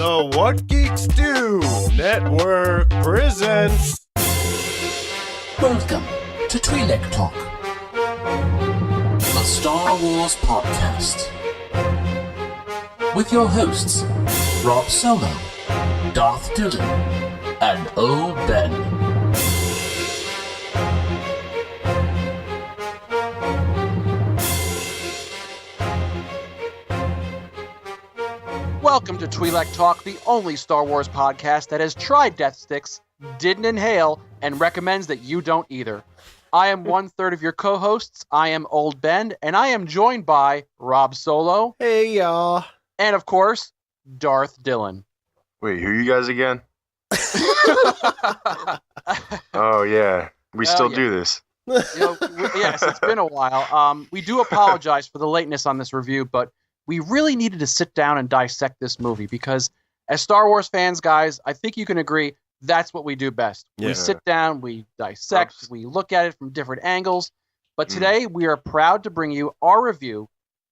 The What Geeks Do Network presents. Welcome to Twi'lek Talk, the Star Wars podcast, with your hosts Rob Solo, Darth Dylan, and Old Ben. Welcome to Twi'lek Talk, the only Star Wars podcast that has tried death sticks, didn't inhale, and recommends that you don't either. I am one-third of your co-hosts. I am Old Ben, and I am joined by Rob Solo. Hey, y'all. And, of course, Darth Dylan. Wait, who are you guys again? Oh, yeah. We still do this. Yes, it's been a while. We do apologize for the lateness on this review, but we really needed to sit down and dissect this movie because as Star Wars fans, guys, I think you can agree that's what we do best. Yeah. We sit down, we dissect, we look at it from different angles. But today we are proud to bring you our review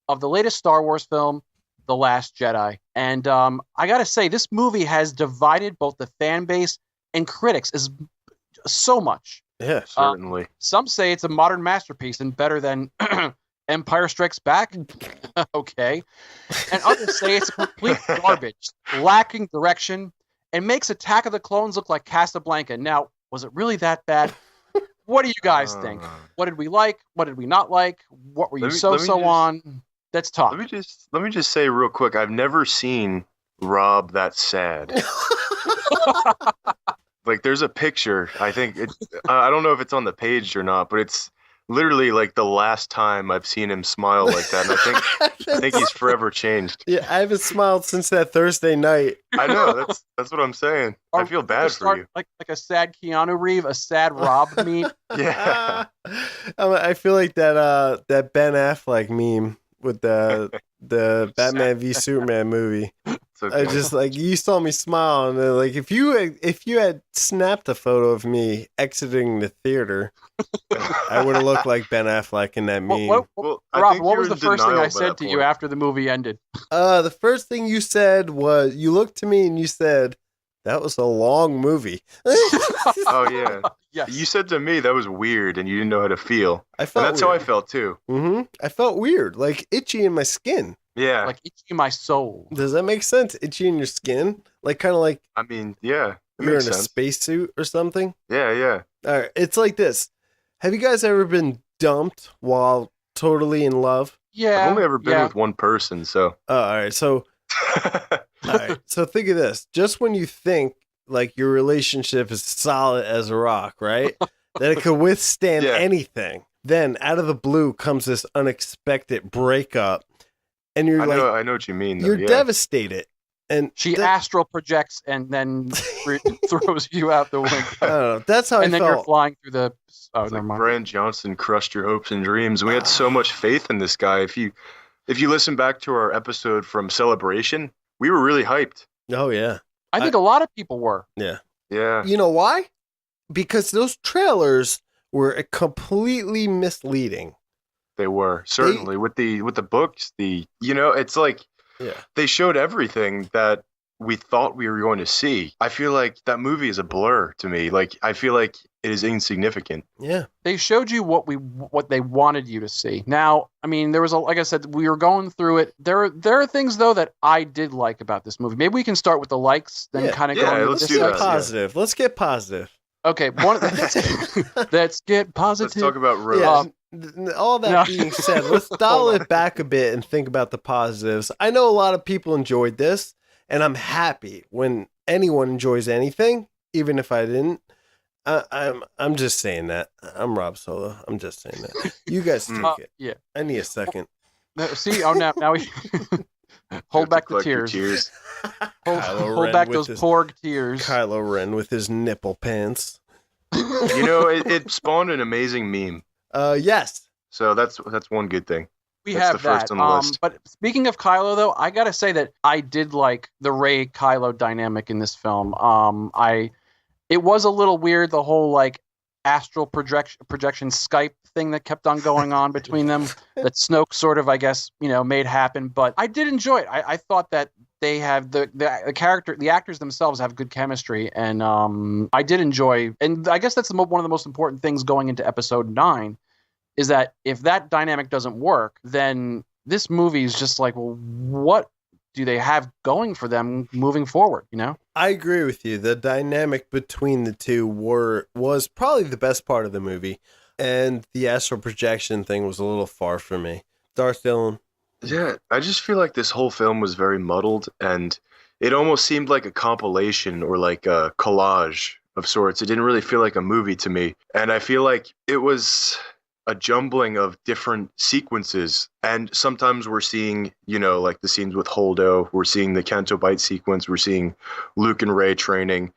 of the latest Star Wars film, The Last Jedi. And I got to say, this movie has divided both the fan base and critics so much. Yeah, certainly. Some say it's a modern masterpiece and better than Empire Strikes Back. Okay. And others say it's complete garbage, lacking direction, and makes Attack of the Clones look like Casablanca. Now, was it really that bad? What do you guys think? What did we like? What did we not like? What were you on? Let's talk. Let me just say real quick, I've never seen Rob that sad. Like, there's a picture, I think I don't know if it's on the page or not, but it's literally like the last time I've seen him smile like that, and I think he's forever changed. Yeah, I haven't smiled since that Thursday night. I know, that's what I'm saying. I feel bad for you. Like a sad Keanu Reeves, a sad Rob meme. Yeah. I feel like that Ben Affleck meme with the Batman v Superman movie. Okay. I just like, you saw me smile, and then, like, if you had snapped a photo of me exiting the theater, I would have looked like Ben Affleck in that meme. Rob, what was the first thing I said to you after the movie ended? The first thing you said was, you looked to me and you said, "That was a long movie." Oh yeah. Yes. You said to me that was weird, and you didn't know how to feel. That's weird. How I felt too. Mm-hmm. I felt weird, like itchy in my skin. Yeah. Like itchy in my soul. Does that make sense? Itchy in your skin? Like, kind of like... I mean, yeah. You're in a spacesuit or something? Yeah, yeah. All right. It's like this. Have you guys ever been dumped while totally in love? Yeah. I've only ever been with one person, so... all right. So... all right. So think of this. Just when you think, like, your relationship is solid as a rock, right? That it could withstand anything. Then, out of the blue, comes this unexpected breakup. And you're I know what you mean. Though. You're devastated, and she astral projects and then throws you out the window. I don't know. That's how I felt. And then you're flying through the. Oh, never mind. Brand Johnson crushed your hopes and dreams. We had so much faith in this guy. If you listen back to our episode from Celebration, we were really hyped. Oh yeah, I think a lot of people were. Yeah, yeah. You know why? Because those trailers were completely misleading. They were, certainly, with the books, it's like they showed everything that we thought we were going to see. I feel like that movie is a blur to me. Like, I feel like it is insignificant. Yeah. They showed you what they wanted you to see. Now, I mean, there was like I said, we were going through it. There are things though that I did like about this movie. Maybe we can start with the likes, then kind of go. Let's do that. Positive. Yeah. Let's get positive. Okay, let's get positive. Let's talk about Rose. All that being said, let's dial it back a bit and think about the positives. I know a lot of people enjoyed this, and I'm happy when anyone enjoys anything, even if I didn't. I'm just saying that. I'm Rob Solo. I'm just saying that. You guys take it. Yeah. I need a second. See, now we hold back the tears. Hold back those Porg tears. Kylo Ren with his nipple pants. It spawned an amazing meme. Yes. So that's one good thing. That's have the first that. On the list. But speaking of Kylo, though, I gotta say that I did like the Rey Kylo dynamic in this film. It was a little weird, the whole like astral projection Skype thing that kept on going on between them that Snoke sort of, I guess, made happen. But I did enjoy it. I thought that they have the actors themselves have good chemistry, and I did enjoy, and I guess that's one of the most important things going into episode 9, is that if that dynamic doesn't work, then this movie is just like, well, what do they have going for them moving forward, you know? I agree with you. The dynamic between the two was probably the best part of the movie, and the astral projection thing was a little far for me. Darth Dillon. Yeah, I just feel like this whole film was very muddled, and it almost seemed like a compilation or like a collage of sorts. It didn't really feel like a movie to me, and I feel like it was a jumbling of different sequences. And sometimes we're seeing, like the scenes with Holdo, we're seeing the Canto Bight sequence, we're seeing Luke and Rey training.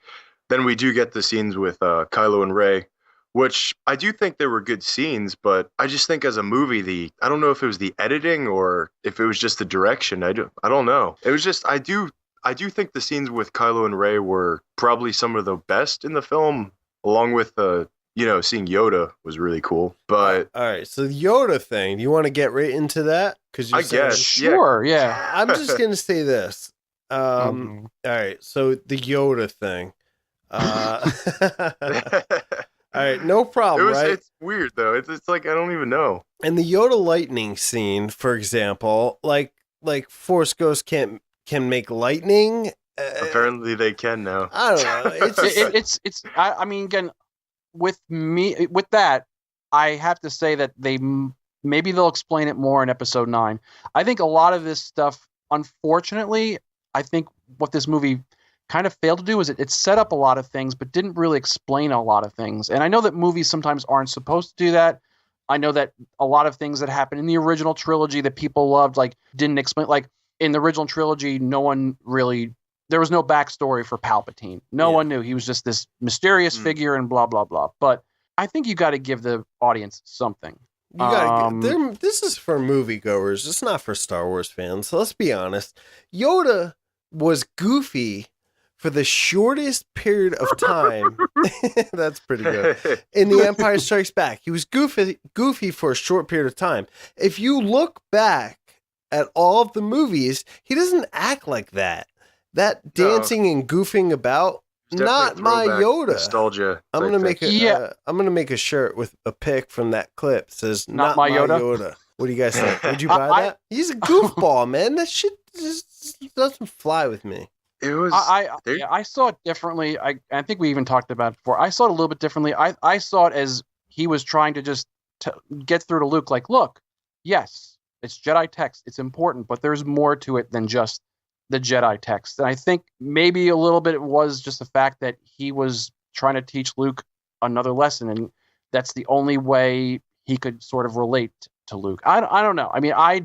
Then we do get the scenes with Kylo and Rey, which I do think they were good scenes, but I just think as a movie, I don't know if it was the editing or if it was just the direction. I don't know. It was just, I do think the scenes with Kylo and Rey were probably some of the best in the film, along with seeing Yoda was really cool. But all right, so the Yoda thing, do you want to get right into that? Because I guess, sure, yeah. I'm just gonna say this. All right, so the Yoda thing. All right, no problem, right? It's weird though. It's like I don't even know. And the Yoda lightning scene, for example, like Force Ghosts can make lightning. Apparently, they can now. I don't know. It's. I mean, again, with that, I have to say that maybe they'll explain it more in episode 9. I think a lot of this stuff, unfortunately, I think what this movie kind of failed to do is it set up a lot of things but didn't really explain a lot of things. And I know that movies sometimes aren't supposed to do that. I know that a lot of things that happened in the original trilogy that people loved didn't explain. Like in the original trilogy, there was no backstory for Palpatine. No one knew. He was just this mysterious figure and blah blah blah. But I think you got to give the audience something. You gotta this is for moviegoers. It's not for Star Wars fans. So let's be honest. Yoda was goofy for the shortest period of time. That's pretty good. In The Empire Strikes Back, he was goofy for a short period of time. If you look back at all of the movies, he doesn't act like that. That dancing and goofing about, not my Yoda. Nostalgia. I'm gonna make a shirt with a pic from that clip. It says not my Yoda. What do you guys think? Would you buy that? He's a goofball, man. That shit just doesn't fly with me. It was. I saw it differently. I think we even talked about it before. I saw it a little bit differently. I saw it as he was trying to just get through to Luke. Like, look, yes, it's Jedi text. It's important, but there's more to it than just the Jedi text. And I think maybe a little bit it was just the fact that he was trying to teach Luke another lesson, and that's the only way he could sort of relate to Luke. I don't know. I mean, I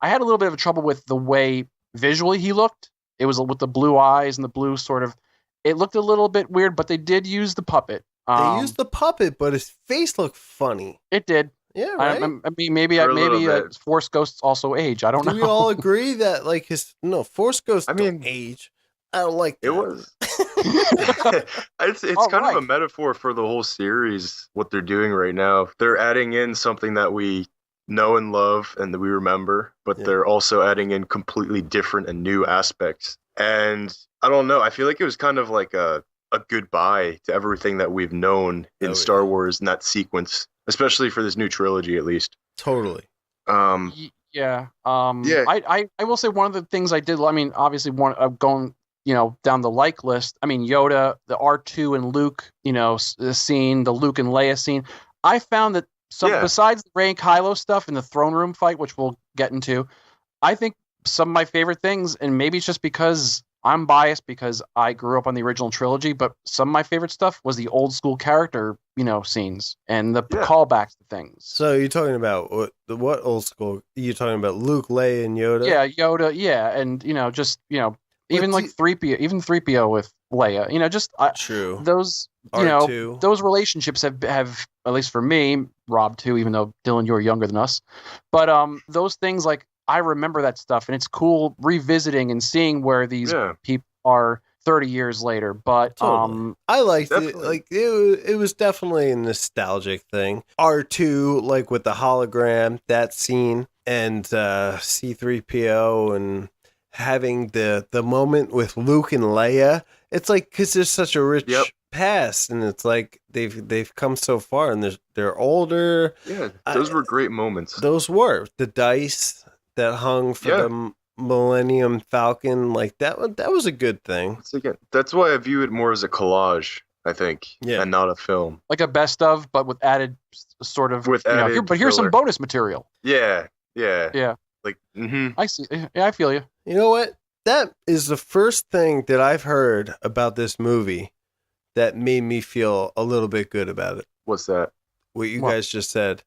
had a little bit of trouble with the way visually he looked. It was with the blue eyes and the blue sort of. It looked a little bit weird, but they did use the puppet. They used the puppet, but his face looked funny. It did. Yeah, right. I mean, maybe Force Ghosts also age. I don't know. Do we all agree that Force Ghosts don't age? I don't like that. It was. It's kind of a metaphor for the whole series. What they're doing right now, they're adding in something that we know and love and that we remember, but they're also adding in completely different and new aspects. And I don't know, I feel like it was kind of like a goodbye to everything that we've known in Star Wars in that sequence, especially for this new trilogy at least. Totally. I will say one of the things I did, I mean, obviously going down the like list, I mean, Yoda, the R2 and Luke, the scene, the Luke and Leia scene, I found that besides the Rey and Kylo stuff in the throne room fight, which we'll get into, I think some of my favorite things, and maybe it's just because I'm biased because I grew up on the original trilogy, but some of my favorite stuff was the old school character, scenes and the callbacks to things. So you're talking about what old school? You're talking about Luke, Leia, and Yoda? Yeah, Yoda, yeah, and even like 3PO, even 3PO with Leia, true. Those R2. Those relationships have at least for me, Rob too, even though Dylan, you're younger than us, but those things, like, I remember that stuff, and it's cool revisiting and seeing where these people are 30 years later. But totally. I liked it. Like it was definitely a nostalgic thing. R2, like with the hologram, that scene, and C3PO and having the moment with Luke and Leia. It's like because there's such a rich past, and it's like they've come so far, and they're older. Yeah, those were great moments. Those were the dice that hung for the Millennium Falcon. Like that was a good thing. That's why I view it more as a collage, I think, and not a film. Like a best of, but with added sort of. But here's some bonus material. Yeah. Like, I see. Yeah, I feel you. You know what? That is the first thing that I've heard about this movie that made me feel a little bit good about it. What's that? What you guys just said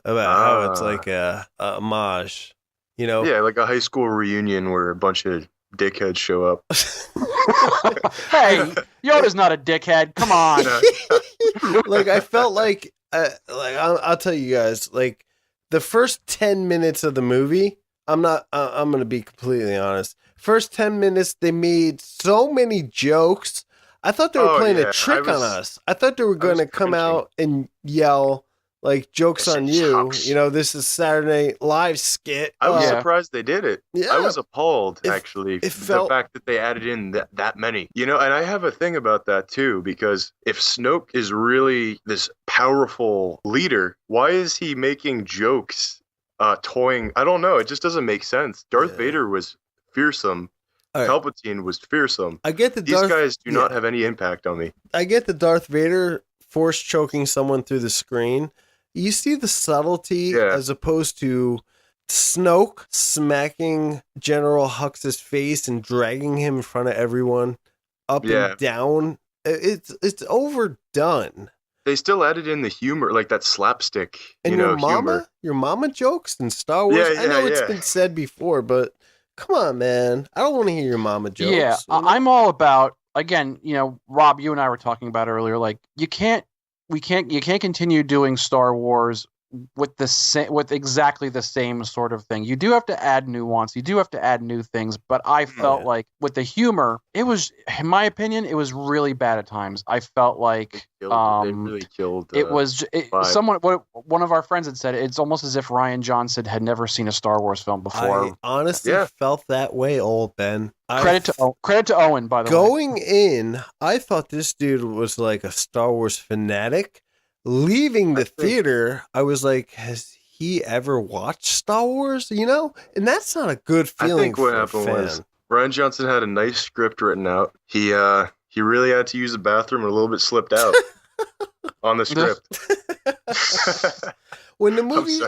about how it's like a homage, you know? Yeah, like a high school reunion where a bunch of dickheads show up. Hey, Yoda's not a dickhead. Come on. Like I felt like I'll tell you guys, like the first 10 minutes of the movie, I'm going to be completely honest. First 10 minutes, they made so many jokes. I thought they were playing a trick on us. I thought they were going to come out and yell, like, joke's on you. You know, this is Saturday Night Live skit. I was surprised they did it. Yeah. I was appalled, actually, the fact that they added in that many. You know, and I have a thing about that, too, because if Snoke is really this powerful leader, why is he making jokes, toying? I don't know. It just doesn't make sense. Darth Vader was fearsome. Right. Palpatine was fearsome. I get these guys do not have any impact on me. I get the Darth Vader force choking someone through the screen. You see the subtlety as opposed to Snoke smacking General Hux's face and dragging him in front of everyone up and down. It's overdone. They still added in the humor, like that slapstick, and humor. Your mama jokes in Star Wars. I know it's been said before, but come on, man. I don't want to hear your mama jokes. Yeah, I'm all about, again, Rob, you and I were talking about earlier, like you can't continue doing Star Wars with exactly the same sort of thing. You do have to add nuance. You do have to add new things. But I felt like with the humor, it was, in my opinion, it was really bad at times. I felt like they really killed. It was one of our friends had said it's almost as if Rian Johnson had never seen a Star Wars film before. I honestly felt that way, old Ben. Credit to Owen, by the way. Going in, I thought this dude was like a Star Wars fanatic. Leaving the theater, I was like, has he ever watched Star Wars? And that's not a good feeling. I think what happened was Rian Johnson had a nice script written out. He really had to use the bathroom and a little bit slipped out on the script. When the movie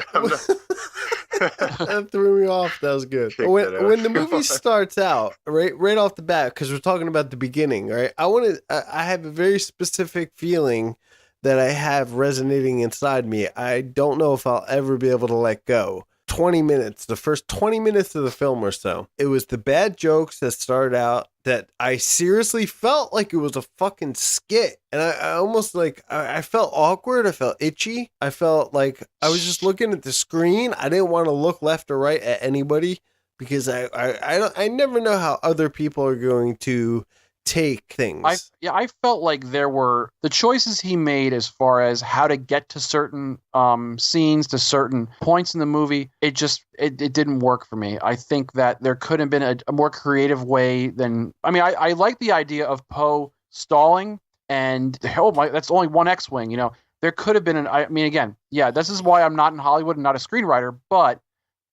that threw me off, that was good. When the movie starts out, right off the bat, because we're talking about the beginning, right? I have a very specific feeling that I have resonating inside me. I don't know if I'll ever be able to let go. 20 minutes, the first 20 minutes of the film or so, it was the bad jokes that started out that I seriously felt like it was a fucking skit. And I almost I felt awkward. I felt itchy. I felt like I was just looking at the screen. I didn't want to look left or right at anybody because I never know how other people are going to take things. I felt like there were the choices he made as far as how to get to certain scenes, to certain points in the movie. It didn't work for me. I think that there could have been a more creative way than. I mean, I like the idea of Poe stalling and that's only one X-wing. There could have been this is why I'm not in Hollywood and not a screenwriter, but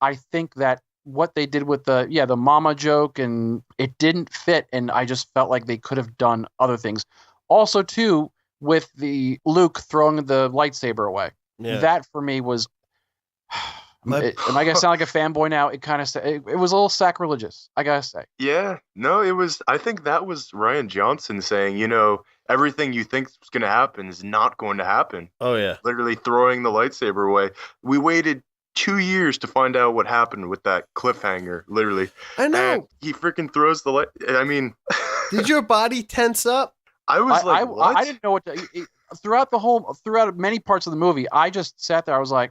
I think that what they did with the mama joke, and it didn't fit, and I just felt like they could have done other things. Also, too, with the Luke throwing the lightsaber away, that for me was. Am I gonna sound like a fanboy now? It kind of it was a little sacrilegious, I gotta say. Yeah, no, it was. I think that was Rian Johnson saying, everything you think is gonna happen is not going to happen. Oh yeah, literally throwing the lightsaber away. We waited 2 years to find out what happened with that cliffhanger, literally. I know. And he freaking throws the light. I mean, did your body tense up? I was what? I didn't know what to, throughout many parts of the movie. I just sat there. I was like,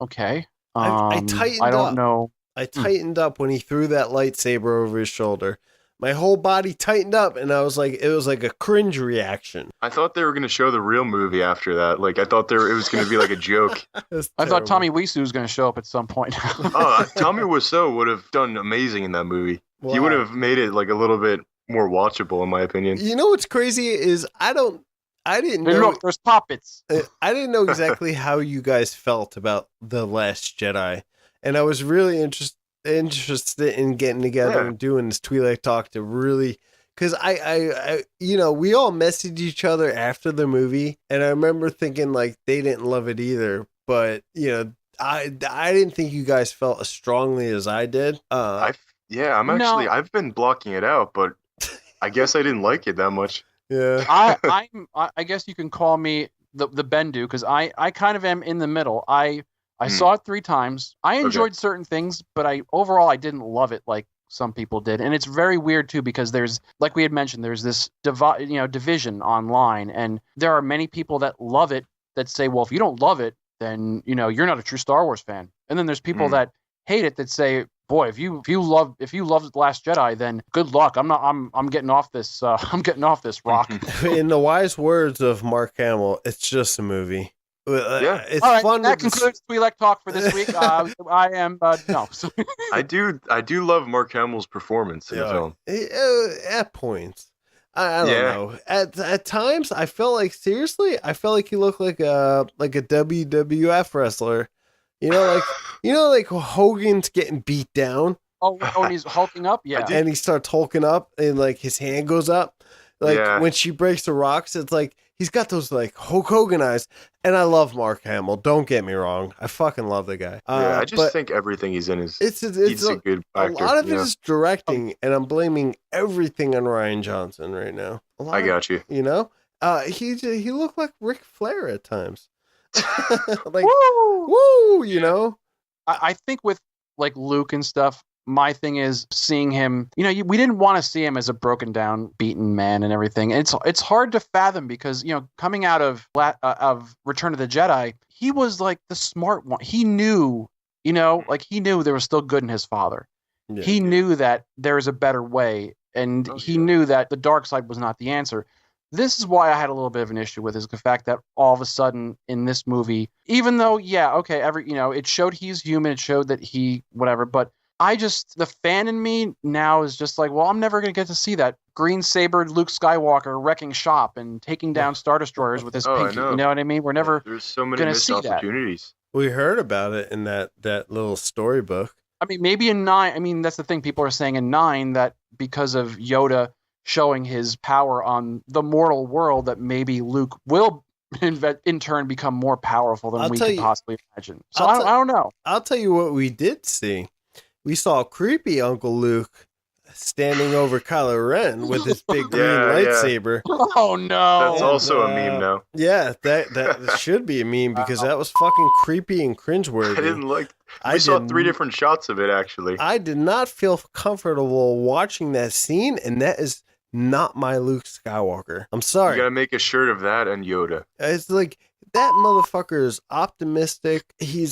okay. I tightened up. I don't know. I tightened up when he threw that lightsaber over his shoulder. my whole body tightened up, and I was like, it was like a cringe reaction. I thought they were going to show the real movie after that. Like, I thought it was going to be like a joke. I thought Tommy Wiseau was going to show up at some point. Tommy Wiseau would have done amazing in that movie. Wow. He would have made it like a little bit more watchable, in my opinion. You know what's crazy is I didn't know. Look, there's puppets. I didn't know exactly how you guys felt about The Last Jedi, and I was really interested in getting together and doing this Twi'lek Talk to really, because I we all messaged each other after the movie, and I remember thinking like they didn't love it either, but I didn't think you guys felt as strongly as I did. I've been blocking it out, but I guess I didn't like it that much. Yeah, I guess you can call me the Bendu, because I kind of am in the middle. I saw it 3 times. I enjoyed certain things, but overall I didn't love it like some people did. And it's very weird too, because there's, like we had mentioned, there's this division online, and there are many people that love it that say, well, if you don't love it, then you're not a true Star Wars fan. And then there's people that hate it that say, boy, if you love The Last Jedi, then good luck. I'm getting off this. I'm getting off this rock. In the wise words of Mark Hamill, it's just a movie. It's all right, fun. That concludes Twi'lek Talk for this week. I am no. I do love Mark Hamill's performance in the film. At points, I don't know. At times, I felt like he looked like a WWF wrestler. Like Hogan's getting beat down. Oh, and he's hulking up, yeah. And he starts hulking up, and like his hand goes up. Like when she breaks the rocks, it's like he's got those like Hulk Hogan eyes. And I love Mark Hamill. Don't get me wrong, I fucking love the guy. I just think everything he's in is he's a good actor. A lot of it is directing, and I'm blaming everything on Rian Johnson right now. I got you. He looked like Ric Flair at times. Like woo. I think with like Luke and stuff, my thing is seeing him, we didn't want to see him as a broken down, beaten man and everything. And it's hard to fathom because, coming out of Return of the Jedi, he was like the smart one. He knew, he knew there was still good in his father. Yeah, he knew that there is a better way. And he knew that the dark side was not the answer. This is why I had a little bit of an issue with is the fact that all of a sudden in this movie, even though, it showed he's human, it showed that he, whatever, but the fan in me now is just like, well, I'm never going to get to see that green-sabered Luke Skywalker wrecking shop and taking down Star Destroyers with his pinky. You know what I mean? We're never There's so many missed opportunities. We heard about it in that little storybook. I mean, maybe in 9, I mean, that's the thing. People are saying in 9 that because of Yoda showing his power on the mortal world, that maybe Luke will in turn become more powerful than we could possibly imagine. So I don't know. I'll tell you what we did see. We saw creepy Uncle Luke standing over Kylo Ren with his big green lightsaber. Oh no! That's also a meme now. Yeah, that should be a meme because that was fucking creepy and cringeworthy. I didn't like. We saw 3 different shots of it actually. I did not feel comfortable watching that scene, and that is not my Luke Skywalker. I'm sorry. You gotta make a shirt of that and Yoda. It's like that motherfucker is optimistic. He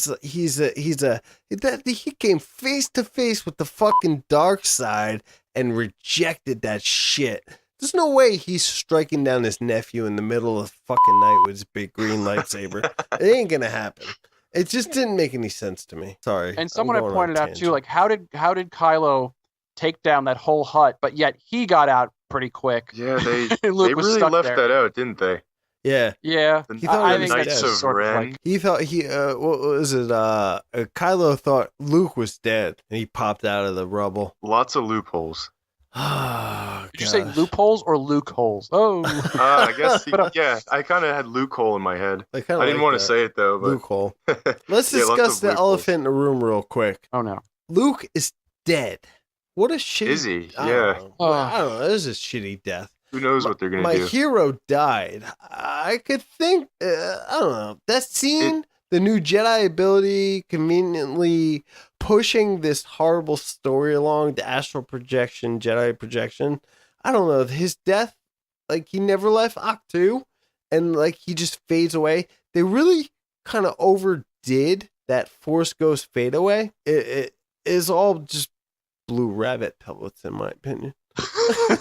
came face to face with the fucking dark side and rejected that shit. There's no way he's striking down his nephew in the middle of the fucking night with his big green lightsaber. It ain't gonna happen. It just didn't make any sense to me. Sorry. And someone had pointed out too, like how did Kylo take down that whole hut, but yet he got out pretty quick. Yeah, they really left that out, didn't they? Yeah. Yeah. He thought I think that's of Ren. like, he thought what was it? Kylo thought Luke was dead, and he popped out of the rubble. Lots of loopholes. Oh, did you say loopholes or Luke holes? Oh. I guess, I kind of had Luke hole in my head. I didn't want to say it, though. But... Luke hole. Let's discuss the elephant in the room real quick. Oh, no. Luke is dead. What a shitty... Is he? I don't know. This is a shitty death. Who knows what they're going to do? My hero died. I could think... I don't know. That scene... The new Jedi ability conveniently pushing this horrible story along, the astral projection, Jedi projection. I don't know. His death, like he never left Octu and like he just fades away. They really kind of overdid that Force Ghost fade away. It is all just blue rabbit pellets in my opinion.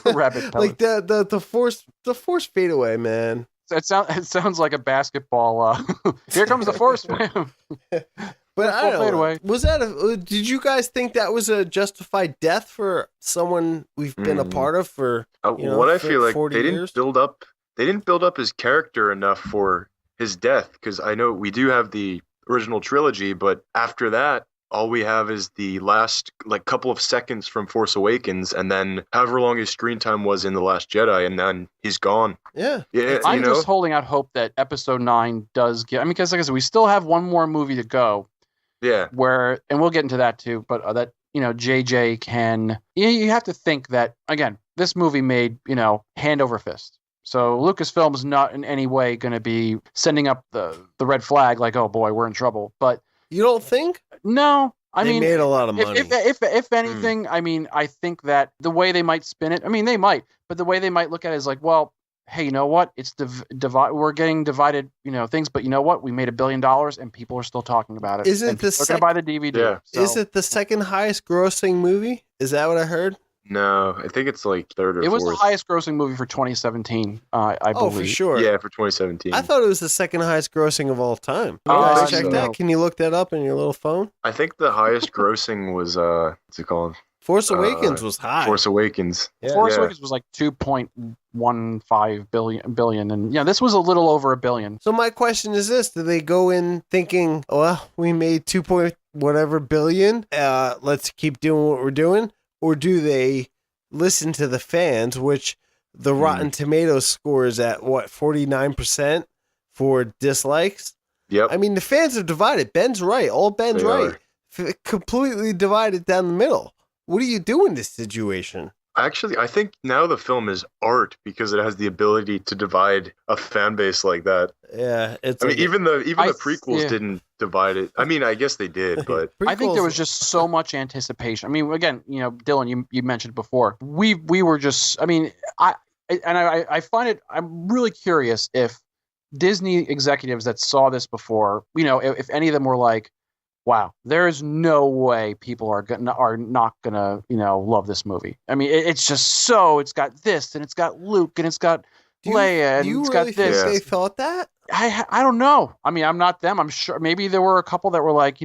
Rabbit pellet. Like the force fade away, man. It sounds like a basketball. Here comes the force, man. But I don't know. Was that did you guys think that was a justified death for someone we've been a part of for what I feel like they years? didn't build up his character enough for his death, because I know we do have the original trilogy, but after that all we have is the last couple of seconds from Force Awakens, and then however long his screen time was in The Last Jedi, and then he's gone. Yeah. I'm just holding out hope that Episode 9 does get. I mean, because like I said, we still have one more movie to go. Yeah. And we'll get into that too, but that JJ can. You have to think that again. This movie made hand over fist. So Lucasfilm's not in any way going to be sending up the red flag like, oh boy, we're in trouble. But you don't think? No. I mean, they made a lot of money. If anything, I mean, I think that the way they might spin it, I mean, they might, but the way they might look at it is like, well, hey, you know what? It's we're getting divided, things, but you know what? We made $1 billion and people are still talking about it. Is it they're going to buy the DVD? Yeah. So. Is it the second highest grossing movie? Is that what I heard? No, I think it's like third or fourth. It was the highest grossing movie for 2017, I believe. Oh, for sure. Yeah, for 2017. I thought it was the second highest grossing of all time. You guys check that? Can you look that up in your little phone? I think the highest grossing was, what's it called? Force Awakens was high. Force Awakens. Yeah. Force Awakens was like 2.15 billion. And this was a little over $1 billion. So my question is this. Do they go in thinking, well, we made 2 point whatever billion. Let's keep doing what we're doing. Or do they listen to the fans, which the Rotten Tomatoes score is at, 49% for dislikes? Yep. I mean, the fans are divided. Ben's right. Ben's right. Completely divided down the middle. What do you do in this situation? Actually, I think now the film is art because it has the ability to divide a fan base like that. Yeah, even the prequels didn't divide it. I mean, I guess they did, but I think there was just so much anticipation. I mean, again, Dylan, you mentioned before, we were just. I mean, I find it. I'm really curious if Disney executives that saw this before, if any of them were like, wow, there is no way people are not gonna love this movie. I mean, it's just it's got this and it's got Luke and it's got Leia and it's got this. They thought that? I don't know. I mean, I'm not them. I'm sure maybe there were a couple that were like,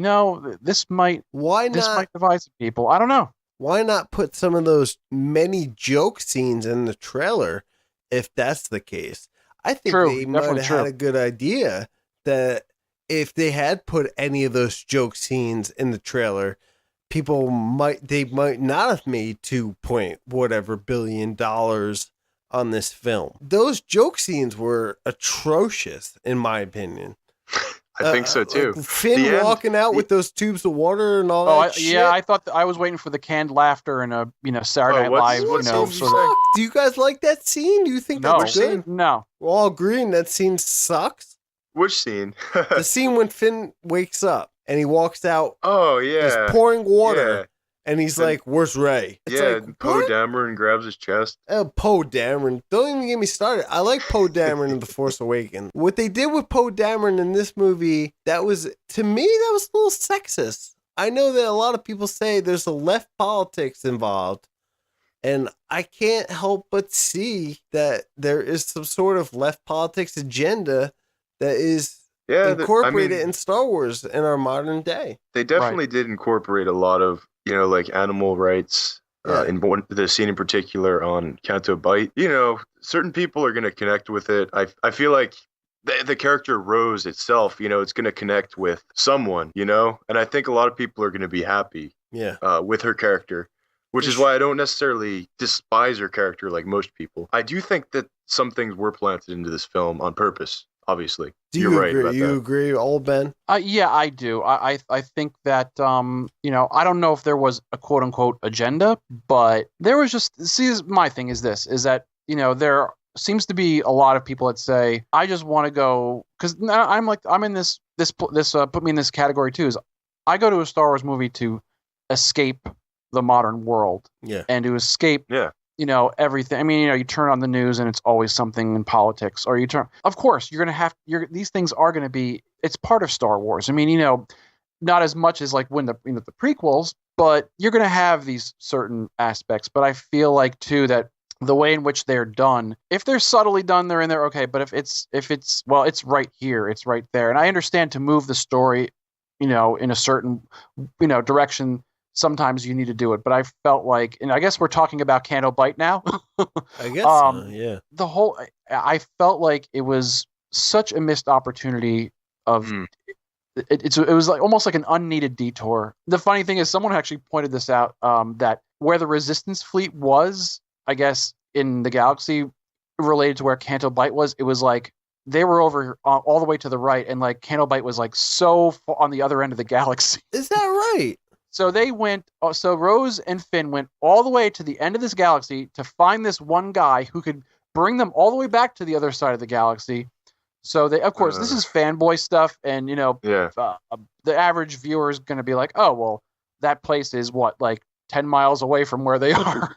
this might divide some people. I don't know. Why not put some of those many joke scenes in the trailer if that's the case? I think they might have had a good idea that if they had put any of those joke scenes in the trailer, people might not have made $2 billion on this film. Those joke scenes were atrocious, in my opinion. I think so too. Like Finn walking out with those tubes of water and all that shit. Yeah, I thought I was waiting for the canned laughter and a Saturday Night Live. Do you guys like that scene? Do you think that was good? No. We're all agreeing that scene sucks. Which scene? The scene when Finn wakes up and he walks out. Oh yeah, he's pouring water, and he's like, "Where's Rey?" It's like, Poe Dameron grabs his chest. Poe Dameron, don't even get me started. I like Poe Dameron in The Force Awakens. What they did with Poe Dameron in this movie, to me, that was a little sexist. I know that a lot of people say there's a left politics involved, and I can't help but see that there is some sort of left politics agenda that is incorporated in Star Wars in our modern day. They definitely did incorporate a lot of, like animal rights in the scene in particular on Canto Bight. Certain people are going to connect with it. I feel like the character Rose itself, it's going to connect with someone, and I think a lot of people are going to be happy with her character, which is why I don't necessarily despise her character like most people. I do think that some things were planted into this film on purpose. Obviously, you're right about that. You agree, old Ben? Yeah, I do. I think that I don't know if there was a quote unquote agenda, but there was just my thing is that there seems to be a lot of people that say I just want to go because I'm in this put me in this category too. Is I go to a Star Wars movie to escape the modern world, and to escape, everything. I mean, you turn on the news and it's always something in politics, or of course, you're going to have, these things are going to be, it's part of Star Wars. I mean, not as much as like when the prequels, But you're going to have these certain aspects. But I feel like too that the way in which they're done, if they're subtly done, they're in there, okay. But if it's well, it's right here, it's right there. And I understand to move the story, in a certain, direction. Sometimes you need to do it, but I felt like, and I guess we're talking about Canto Bite now. I guess, yeah. I felt like it was such a missed opportunity of. It was like almost like an unneeded detour. The funny thing is, someone actually pointed this out, that where the Resistance fleet was, I guess, in the galaxy, related to where Canto Bite was, it was like they were over all the way to the right, and like Canto Bite was like so far on the other end of the galaxy. Is that right? So they went. So Rose and Finn went all the way to the end of this galaxy to find this one guy who could bring them all the way back to the other side of the galaxy. So they, of course, this is fanboy stuff, and the average viewer is going to be like, "Oh, well, that place is what, like 10 miles away from where they are."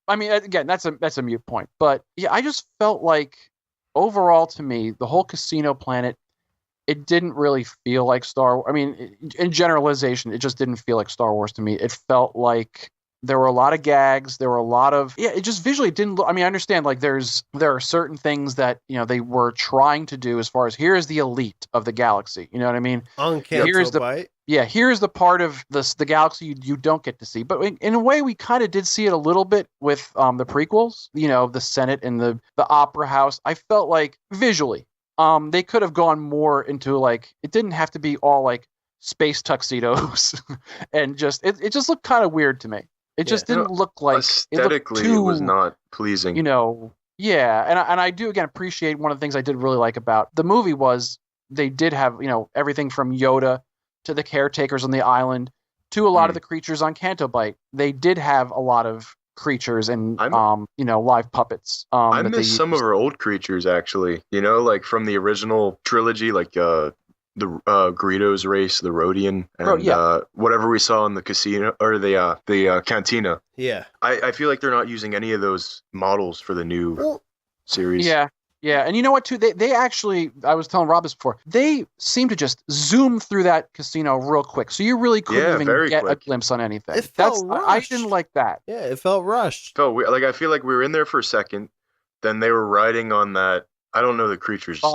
I mean, again, that's a mute point, but yeah, I just felt like overall, to me, the whole casino planet, it didn't really feel like Star Wars. I mean, in generalization, it just didn't feel like Star Wars to me. It felt like there were a lot of gags. There were a lot of, it just visually didn't look, I mean, I understand like there are certain things that, they were trying to do as far as here's the elite of the galaxy. You know what I mean? On Canto Bite. Yeah, here's the part of the galaxy you don't get to see. But in a way, we kind of did see it a little bit with the prequels, the Senate and the Opera House. I felt like visually, they could have gone more into like, it didn't have to be all like space tuxedos and just, it just looked kind of weird to me. It just didn't look like aesthetically. It was not pleasing. Yeah, and I do again appreciate one of the things I did really like about the movie was they did have everything from Yoda to the caretakers on the island to a lot of the creatures on Canto Bite. They did have a lot of creatures and live puppets. I miss some of our old creatures actually. Like from the original trilogy, like the Greedo's race, the Rhodian, and whatever we saw in the casino or the cantina. Yeah, I feel like they're not using any of those models for the new series. Yeah, and you know what too? They actually, I was telling Rob this before, they seem to just zoom through that casino real quick, so you really couldn't even get a glimpse on anything. It felt rushed. I didn't like that. Yeah, it felt rushed. Like I feel like we were in there for a second, then they were riding on that. I don't know the creature's name.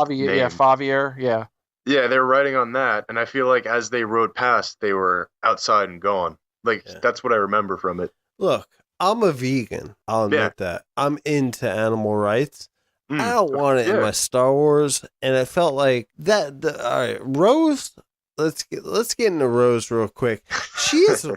Favier, yeah. Yeah, they were riding on that, and I feel like as they rode past, they were outside and gone. That's what I remember from it. Look, I'm a vegan. I'll admit that. I'm into animal rights. I don't want it in my Star Wars, and I felt like that. All right, Rose. Let's get into Rose real quick. She is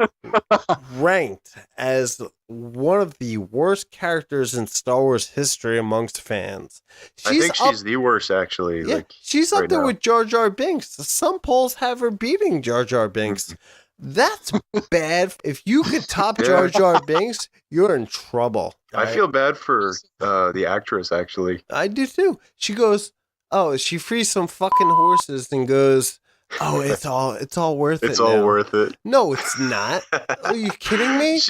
ranked as one of the worst characters in Star Wars history amongst fans. I think she's the worst, actually. Yeah, she's up there with Jar Jar Binks. Some polls have her beating Jar Jar Binks. That's bad. If you could top Jar Jar Binks, you're in trouble. I feel bad for the actress, actually. I do too. She goes, she frees some fucking horses and goes, "Oh, it's all worth it. It's all worth it." No, it's not. Are you kidding me?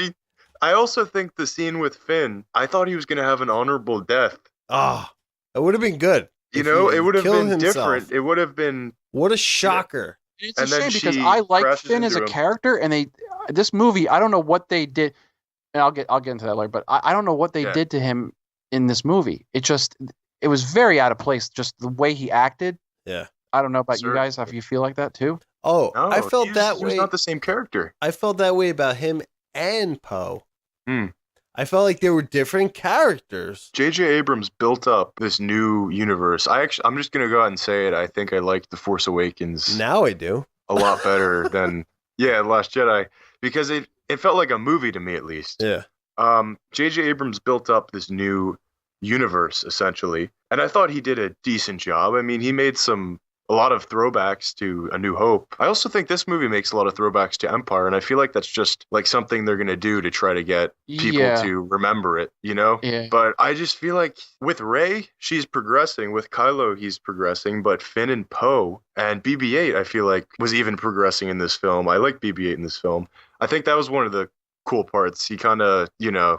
I also think the scene with Finn, I thought he was going to have an honorable death. It would have been good. It would have been different. It would have been. What a shocker. It's a shame because I like Finn as a character, and this movie, I don't know what they did, and I'll get into that later. But I don't know what they did to him in this movie. It was very out of place, just the way he acted. Yeah, I don't know about you guys. If you feel like that too. Oh, no, I felt that way. He's not the same character. I felt that way about him and Poe. I felt like they were different characters. J.J. Abrams built up this new universe. I'm just gonna go out and say it. I think I like The Force Awakens. Now I do a lot better than Last Jedi, because it felt like a movie to me, at least. Yeah. J.J. Abrams built up this new universe essentially, and I thought he did a decent job. I mean, he made a lot of throwbacks to A New Hope. I also think this movie makes a lot of throwbacks to Empire, and I feel like that's just like something they're going to do to try to get people to remember it, Yeah. But I just feel like with Rey, she's progressing. With Kylo, he's progressing. But Finn and Poe and BB-8, I feel like, was even progressing in this film. I like BB-8 in this film. I think that was one of the cool parts. He kind of,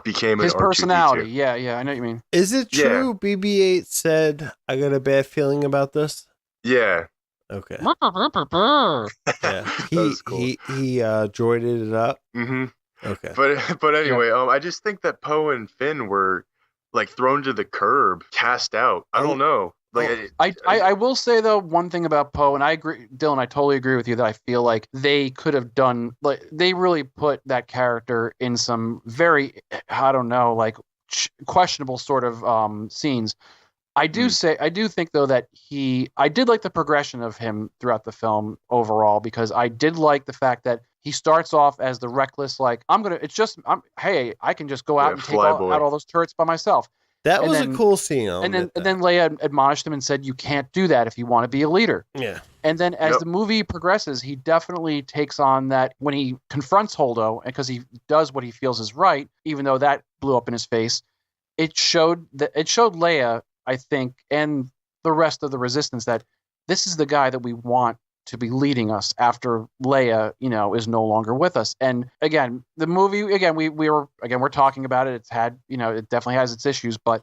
became his an personality. R2-D2. Yeah, I know what you mean. Is it true BB-8 said, "I got a bad feeling about this"? Yeah, Okay. Yeah. He droided it up. Mm-hmm. Okay. But anyway, I just think that Poe and Finn were like thrown to the curb, cast out. I don't know. Like I will say though one thing about Poe, and I agree, Dylan. I totally agree with you that I feel like they could have done like they really put that character in some very questionable sort of scenes. I do think though that I did like the progression of him throughout the film overall, because I did like the fact that he starts off as the reckless, like I can just go out and take out all those turrets by myself. That was a cool scene. And then Leia admonished him and said, "You can't do that if you want to be a leader." Yeah. And then as the movie progresses, he definitely takes on that when he confronts Holdo, and because he does what he feels is right, even though that blew up in his face. It showed Leia, I think, and the rest of the Resistance that this is the guy that we want to be leading us after Leia, is no longer with us. And again, the movie, we're talking about it. It's had, it definitely has its issues, but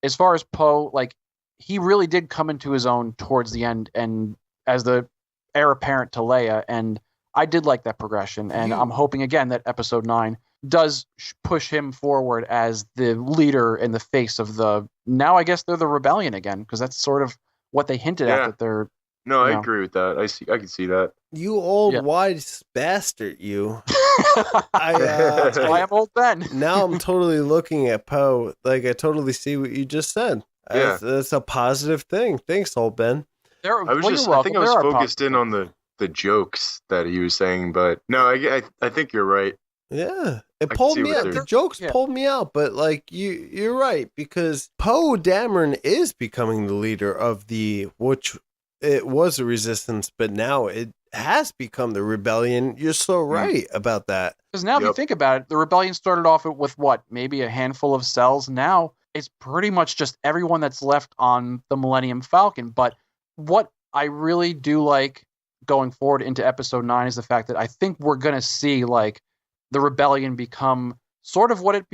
as far as Poe, like he really did come into his own towards the end, and as the heir apparent to Leia, and I did like that progression, and I'm hoping again that Episode 9 does push him forward as the leader and the face of now I guess they're the rebellion again, because that's sort of what they hinted at that they're. No, I agree with that. I can see that. You old wise bastard, you. That's why I'm old Ben. Now I'm totally looking at Poe. Like, I totally see what you just said. Yeah. That's a positive thing. Thanks, old Ben. I think I was focused in on the jokes that he was saying, but no, I think you're right. Yeah, it pulled me out. The jokes pulled me out, but like you're right, because Poe Dameron is becoming the leader of which it was the Resistance, but now it has become the rebellion. You're so right about that. Because now if you think about it, the rebellion started off with what? Maybe a handful of cells. Now it's pretty much just everyone that's left on the Millennium Falcon. But what I really do like going forward into Episode 9 is the fact that I think we're going to see like the rebellion become sort of what it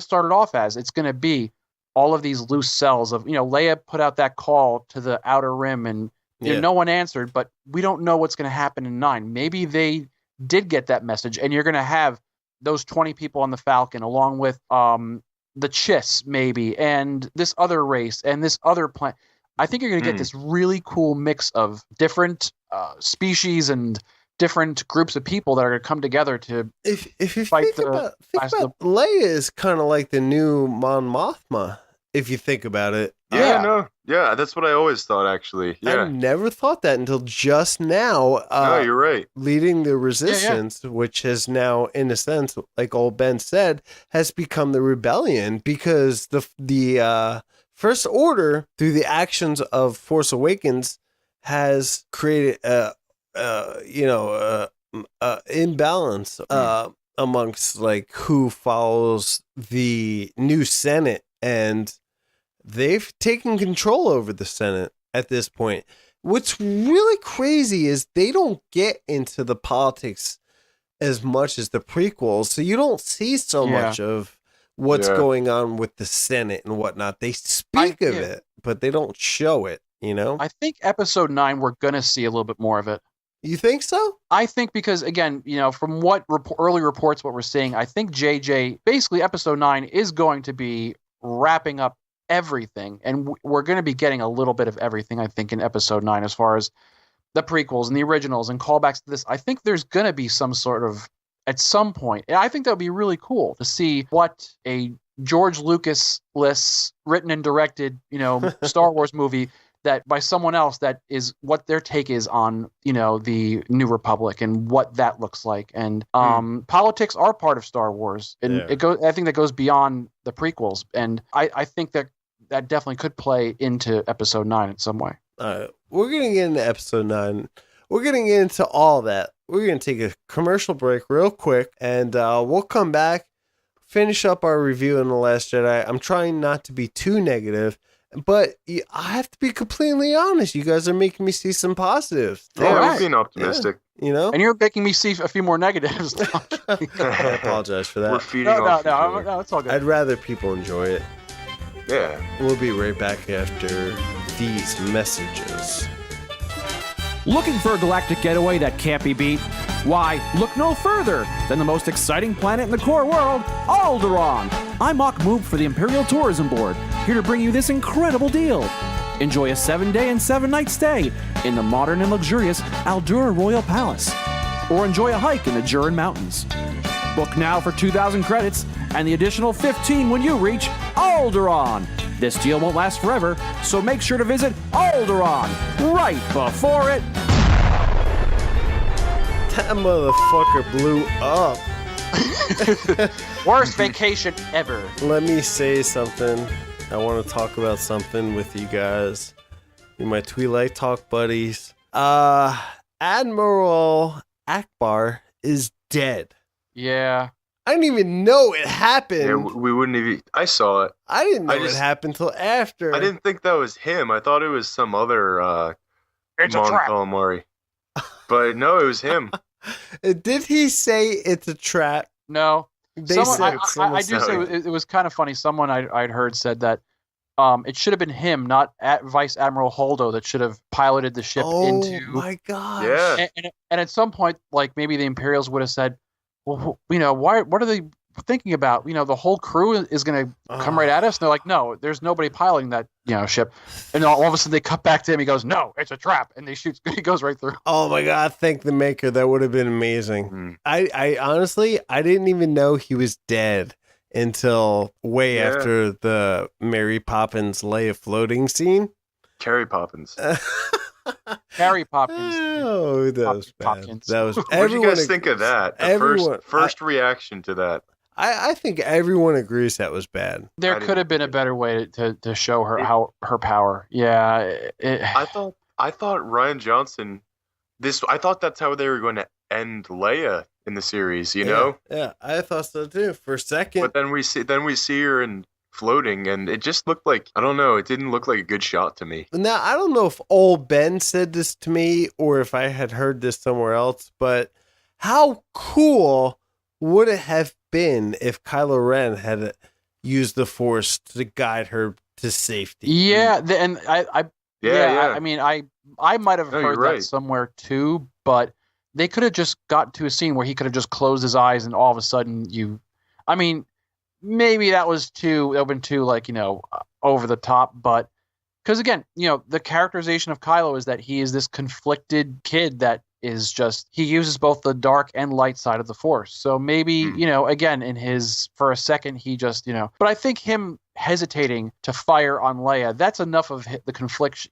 started off as. It's going to be all of these loose cells of, Leia put out that call to the Outer Rim and no one answered, but we don't know what's going to happen in 9. Maybe they did get that message, and you're going to have those 20 people on the Falcon along with the Chiss maybe, and this other race and this other planet. I think you're going to get this really cool mix of different species and different groups of people that are going to come together to if you think about Leia is kind of like the new Mon Mothma, if you think about it. Yeah, that's what I always thought, actually. Yeah. I never thought that until just now. No, you're right. Leading the Resistance, which has now, in a sense, like old Ben said, has become the rebellion, because the First Order, through the actions of Force Awakens, has created imbalance amongst like who follows the new Senate, and they've taken control over the Senate at this point. What's really crazy is they don't get into the politics as much as the prequels, so you don't see so much of what's going on with the Senate and whatnot. They speak of it, but they don't show it, I think Episode 9, we're going to see a little bit more of it. You think so? I think because, again, from what early reports, what we're seeing, I think JJ, basically Episode 9 is going to be wrapping up everything. And we're going to be getting a little bit of everything, I think, in Episode 9 as far as the prequels and the originals and callbacks to this. I think there's going to be some sort of, at some point, and I think that would be really cool to see what a George Lucas-less written and directed, Star Wars movie that by someone else, that is what their take is on, the New Republic and what that looks like. And politics are part of Star Wars. And I think that goes beyond the prequels. And I think that definitely could play into Episode 9 in some way. We're going to get into Episode 9. We're going to get into all that. We're going to take a commercial break real quick, and we'll come back, finish up our review in The Last Jedi. I'm trying not to be too negative, but I have to be completely honest. You guys are making me see some positives. Yeah, we're being optimistic. Yeah, and you're making me see a few more negatives. I apologize for that. We're feeding off. No, it's all good. I'd rather people enjoy it. Yeah. We'll be right back after these messages. Looking for a galactic getaway that can't be beat? Why, look no further than the most exciting planet in the core world, Alderaan. I'm Mock Moob for the Imperial Tourism Board, here to bring you this incredible deal. Enjoy a 7-day and 7-night stay in the modern and luxurious Aldura Royal Palace, or enjoy a hike in the Jurin Mountains. Book now for 2,000 credits and the additional 15 when you reach Alderaan. This deal won't last forever, so make sure to visit Alderaan right before it. That motherfucker blew up. Worst vacation ever. Let me say something. I want to talk about something with you guys. You my Twi'lek Talk buddies. Admiral Akbar is dead. Yeah. I didn't even know it happened. Yeah, we wouldn't even... I saw it. I didn't know it happened till after. I didn't think that was him. I thought it was some other It's a trap. calamari. But no, it was him. Did he say it's a trap? No. They I do said say it was kind of funny. Someone I'd heard said that it should have been him, not Vice Admiral Holdo, that should have piloted the ship into... Oh my god! Yeah. And at some point, like maybe the Imperials would have said, well, what are they thinking about? The whole crew is going to come right at us. And they're like, no, there's nobody piloting that ship. And all of a sudden they cut back to him. He goes, no, it's a trap, and he goes right through. Oh my god! Thank the maker. That would have been amazing. I honestly, I didn't even know he was dead until way after the Mary Poppins Leia floating scene. Carrie Poppins. Harry Poppins. Oh, that was bad. Poppins. That was. What did you guys think of that? The first reaction to that. I think everyone agrees that was bad. There could have been a better way to show her her power. Yeah. I thought Rian Johnson. I thought that's how they were going to end Leia in the series. You know? Yeah, I thought so too for a second. But then we see her and floating, and it just looked like, I don't know, it didn't look like a good shot to me. Now, I don't know if old Ben said this to me or if I had heard this somewhere else, but how cool would it have been if Kylo Ren had used the Force to guide her to safety? Yeah, and I mean, I might have heard that somewhere too, but they could have just got to a scene where he could have just closed his eyes and all of a sudden maybe that would have been too over the top, but because again, the characterization of Kylo is that he is this conflicted kid that is just, he uses both the dark and light side of the Force. So maybe, again, for a second, he just, but I think him hesitating to fire on Leia, that's enough of the conflict,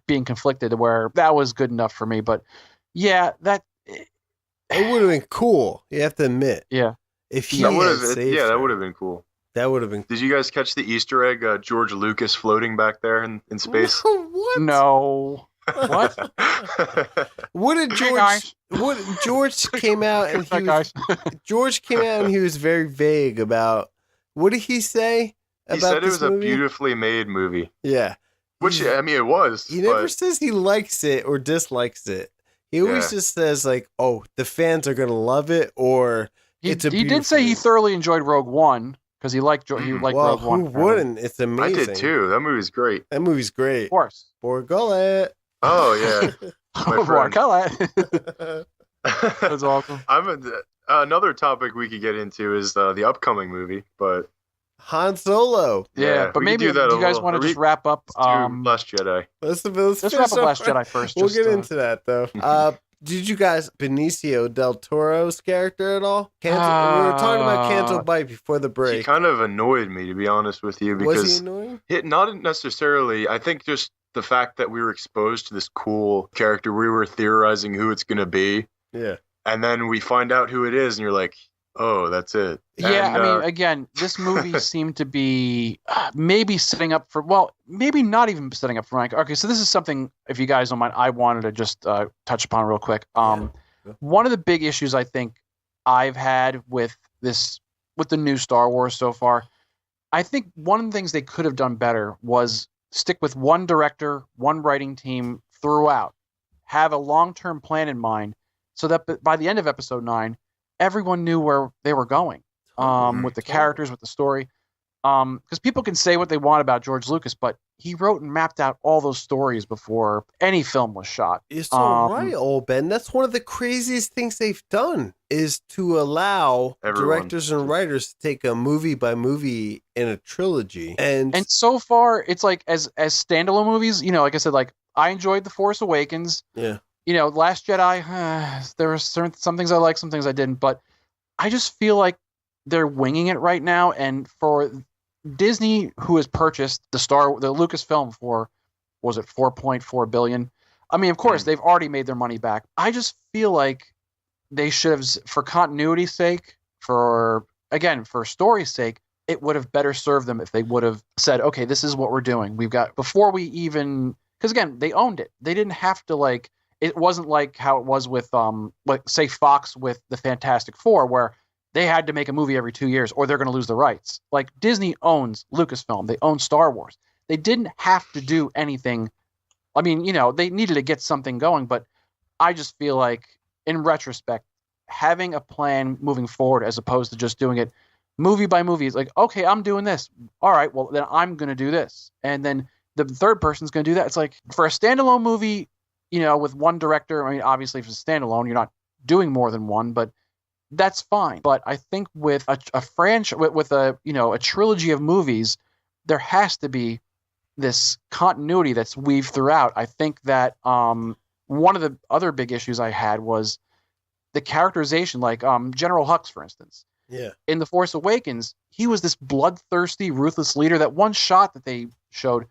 being conflicted where that was good enough for me. But yeah, it would have been cool. You have to admit. Yeah. If he that would have been cool. That would have been. Did you guys catch the Easter egg? George Lucas floating back there in space. What? No. What? What did George? What George came out and he was, George came out and he was very vague about what did he say? He said it was a beautifully made movie. Yeah. Which it was. He never says he likes it or dislikes it. He always just says like, "Oh, the fans are gonna love it," or he did say he thoroughly enjoyed Rogue One because he liked Rogue One. Who wouldn't? It's amazing. I did too. That movie's great. That movie's great. Of course. Borgullet. Oh yeah. Borgullet. That's awesome. Another topic we could get into is the upcoming movie, but Han Solo. Yeah, but maybe do you guys want to just wrap up Last Jedi? Let's wrap up Last Jedi first. We'll get into that though. Did you guys Benicio del Toro's character at all? We were talking about Canto Bight before the break. He kind of annoyed me, to be honest with you, because was he annoying? Not necessarily. I think just the fact that we were exposed to this cool character, we were theorizing who it's going to be. Yeah. And then we find out who it is, and you're like, oh, that's it. Yeah, I mean, again, this movie seemed to be maybe setting up for, maybe not even setting up for Mike. Okay, so this is something, if you guys don't mind, I wanted to just touch upon real quick. One of the big issues I think I've had with the new Star Wars so far, I think one of the things they could have done better was stick with one director, one writing team throughout, have a long-term plan in mind, so that by the end of Episode 9, everyone knew where they were going with the characters, with the story. because people can say what they want about George Lucas, but he wrote and mapped out all those stories before any film was shot. You're so right, old Ben. That's one of the craziest things they've done, is to allow directors and writers to take a movie by movie in a trilogy. And so far, it's like as standalone movies, like I said, like I enjoyed The Force Awakens. Yeah. Last Jedi, there were some things I liked, some things I didn't, but I just feel like they're winging it right now. And for Disney, who has purchased the Lucasfilm for, was it $4.4 billion? I mean, of course, they've already made their money back. I just feel like they should have, for continuity's sake, for story's sake, it would have better served them if they would have said, okay, this is what we're doing. Before we even, because again, they owned it. They didn't have to it wasn't like how it was with, say Fox with the Fantastic Four, where they had to make a movie every 2 years or they're going to lose the rights. Like Disney owns Lucasfilm. They own Star Wars. They didn't have to do anything. I mean, they needed to get something going, but I just feel like in retrospect, having a plan moving forward as opposed to just doing it movie by movie is like, okay, I'm doing this. All right, well, then I'm going to do this. And then the third person's going to do that. It's like for a standalone movie, with one director, I mean, obviously if it's a standalone, you're not doing more than one, but that's fine. But I think with a franchise, with a trilogy of movies, there has to be this continuity that's weaved throughout. I think that one of the other big issues I had was the characterization, like General Hux, for instance. Yeah. In The Force Awakens, he was this bloodthirsty, ruthless leader. That one shot that they showed,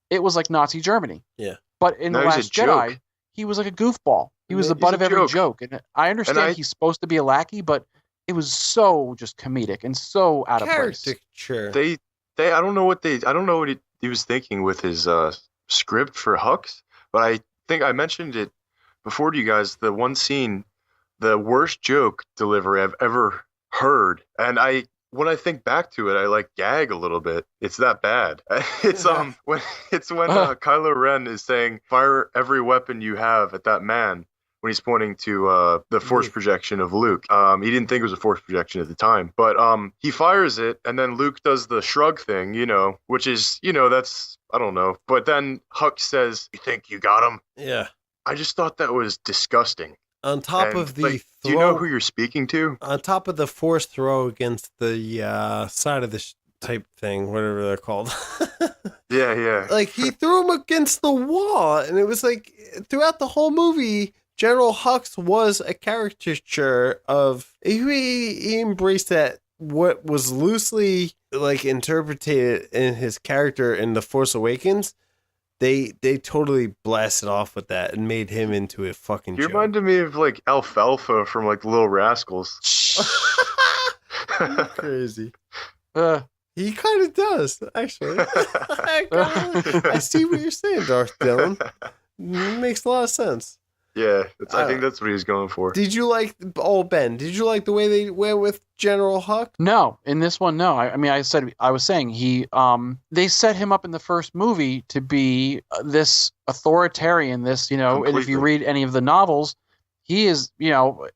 it was like Nazi Germany. Yeah. But in The Last Jedi, he was like a goofball. He was the butt of every joke. And I understand he's supposed to be a lackey, but it was so just comedic and so out of place. Caricature. I don't know what he was thinking with his script for Hux, but I think I mentioned it before to you guys. The one scene, the worst joke delivery I've ever heard, and when I think back to it, I gag a little bit. It's that bad. It's when Kylo Ren is saying, "Fire every weapon you have at that man," when he's pointing to the force projection of Luke. He didn't think it was a force projection at the time, but he fires it, and then Luke does the shrug thing, which is, that's, I don't know. But then Hux says, "You think you got him?" Yeah. I just thought that was disgusting. On top of the throw, do you know who you're speaking to? On top of the force throw against the side of the type thing, whatever they're called. Yeah. Like he threw him against the wall, and it was like throughout the whole movie, General Hux was a caricature of. He embraced that what was loosely interpreted in his character in The Force Awakens. They totally blasted off with that and made him into a fucking joke. You reminded me of Alfalfa from Little Rascals. Crazy. He kind of does, actually. I see what you're saying, Darth Dillon. Makes a lot of sense. Yeah, I think that's what he was going for. Did you like Ben? Did you like the way they went with General Hux? No, in this one, no. I was saying they set him up in the first movie to be this authoritarian, and if you read any of the novels, he is,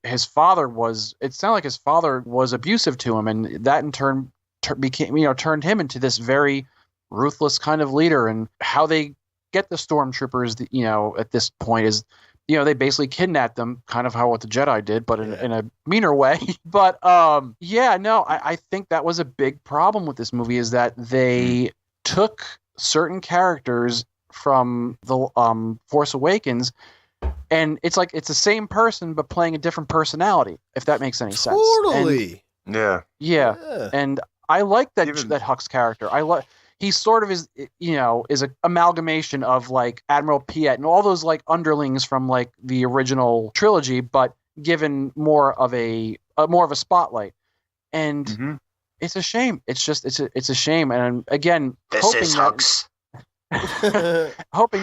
his father was. It sounded like his father was abusive to him, and that in turn turned him into this very ruthless kind of leader. And how they get the stormtroopers, at this point is. They basically kidnapped them, kind of how what the Jedi did, but in a meaner way. But I think that was a big problem with this movie, is that they took certain characters from the Force Awakens, and it's like it's the same person but playing a different personality, if that makes any sense. Totally. Yeah. And I like that Hux character. He sort of is an amalgamation of Admiral Piet and all those underlings from the original trilogy, but given more of a spotlight. And it's a shame. It's a shame. And again, hoping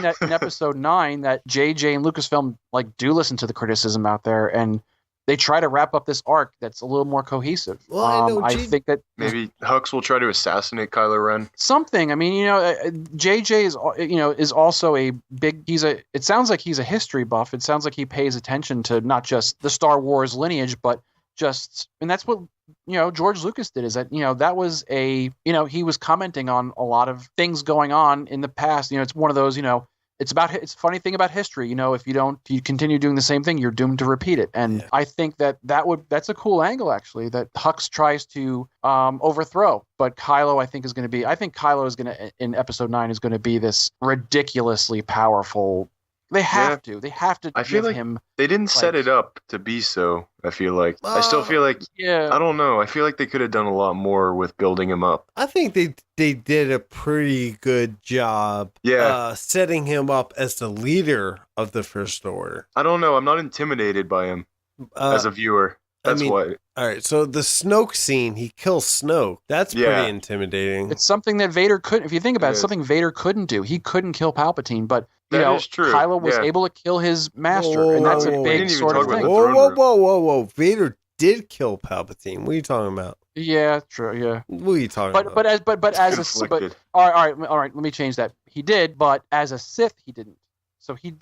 that in episode 9 that JJ and Lucasfilm do listen to the criticism out there and they try to wrap up this arc that's a little more cohesive. Well, I think that maybe Hux will try to assassinate Kylo Ren. Something. I mean, JJ is also a big. It sounds like he's a history buff. It sounds like he pays attention to not just the Star Wars lineage, but and that's what George Lucas did is that, that was he was commenting on a lot of things going on in the past. It's one of those, it's a funny thing about history. If you continue doing the same thing, you're doomed to repeat it. And I think that's a cool angle, actually, that Hux tries to overthrow. But Kylo, I think Kylo is going to, in episode 9, is going to be this ridiculously powerful. They have to. They have to. I feel like him. They didn't set it up to be so. I feel like. I still feel like. Yeah. I don't know. I feel like they could have done a lot more with building him up. I think they did a pretty good job. Yeah. Setting him up as the leader of the First Order. I don't know. I'm not intimidated by him as a viewer. That's why. All right, so the Snoke scene, he kills Snoke. That's pretty intimidating. It's something that Vader couldn't. If you think about it, something Vader couldn't do. He couldn't kill Palpatine, but is true. Kylo was able to kill his master, and that's a big sort of thing. Whoa! Vader did kill Palpatine. What are you talking about? Yeah, true. Yeah. What are you talking about? All right. Let me change that. He did, but as a Sith, he didn't. So he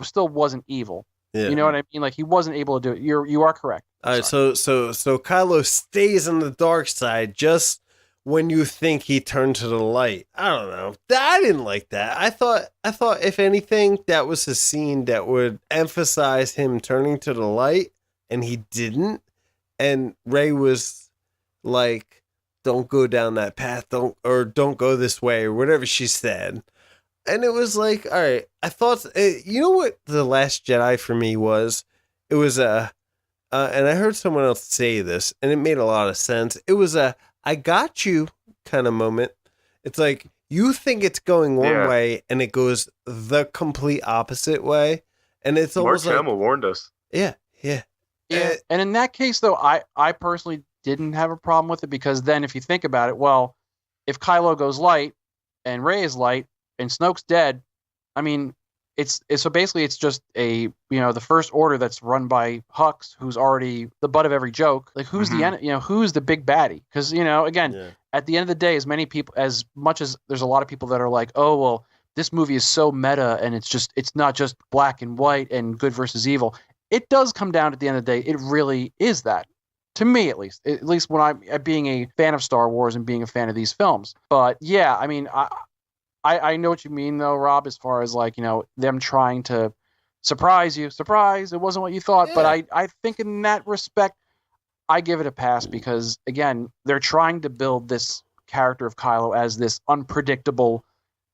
still wasn't evil. Yeah. You know what I mean? Like, he wasn't able to do it. You are correct. All right, so Kylo stays on the dark side just when you think he turned to the light. I don't know. I didn't like that. I thought if anything, that was a scene that would emphasize him turning to the light, and he didn't. And Rey was like, "Don't go down that path. Don't go this way," or whatever she said. And it was like, all right, I thought, you know what The Last Jedi for me was? It was and I heard someone else say this, and it made a lot of sense. It was a, I got you kind of moment. It's like, you think it's going one way, and it goes the complete opposite way. And it's almost Mark Hamill warned us. Yeah. And in that case, though, I personally didn't have a problem with it, because then if you think about it, well, if Kylo goes light, and Rey is light, and Snoke's dead, I mean, it's just the First Order that's run by Hux, who's already the butt of every joke. Like, who's who's the big baddie? Because at the end of the day, as much as there's a lot of people that are like, oh well, this movie is so meta, and it's not just black and white and good versus evil. It does come down at the end of the day. It really is that. To me, at least when I'm being a fan of Star Wars and being a fan of these films. But yeah, I mean, I know what you mean, though, Rob, as far as them trying to surprise you. Surprise, it wasn't what you thought. Yeah. But I think in that respect, I give it a pass, because, again, they're trying to build this character of Kylo as this unpredictable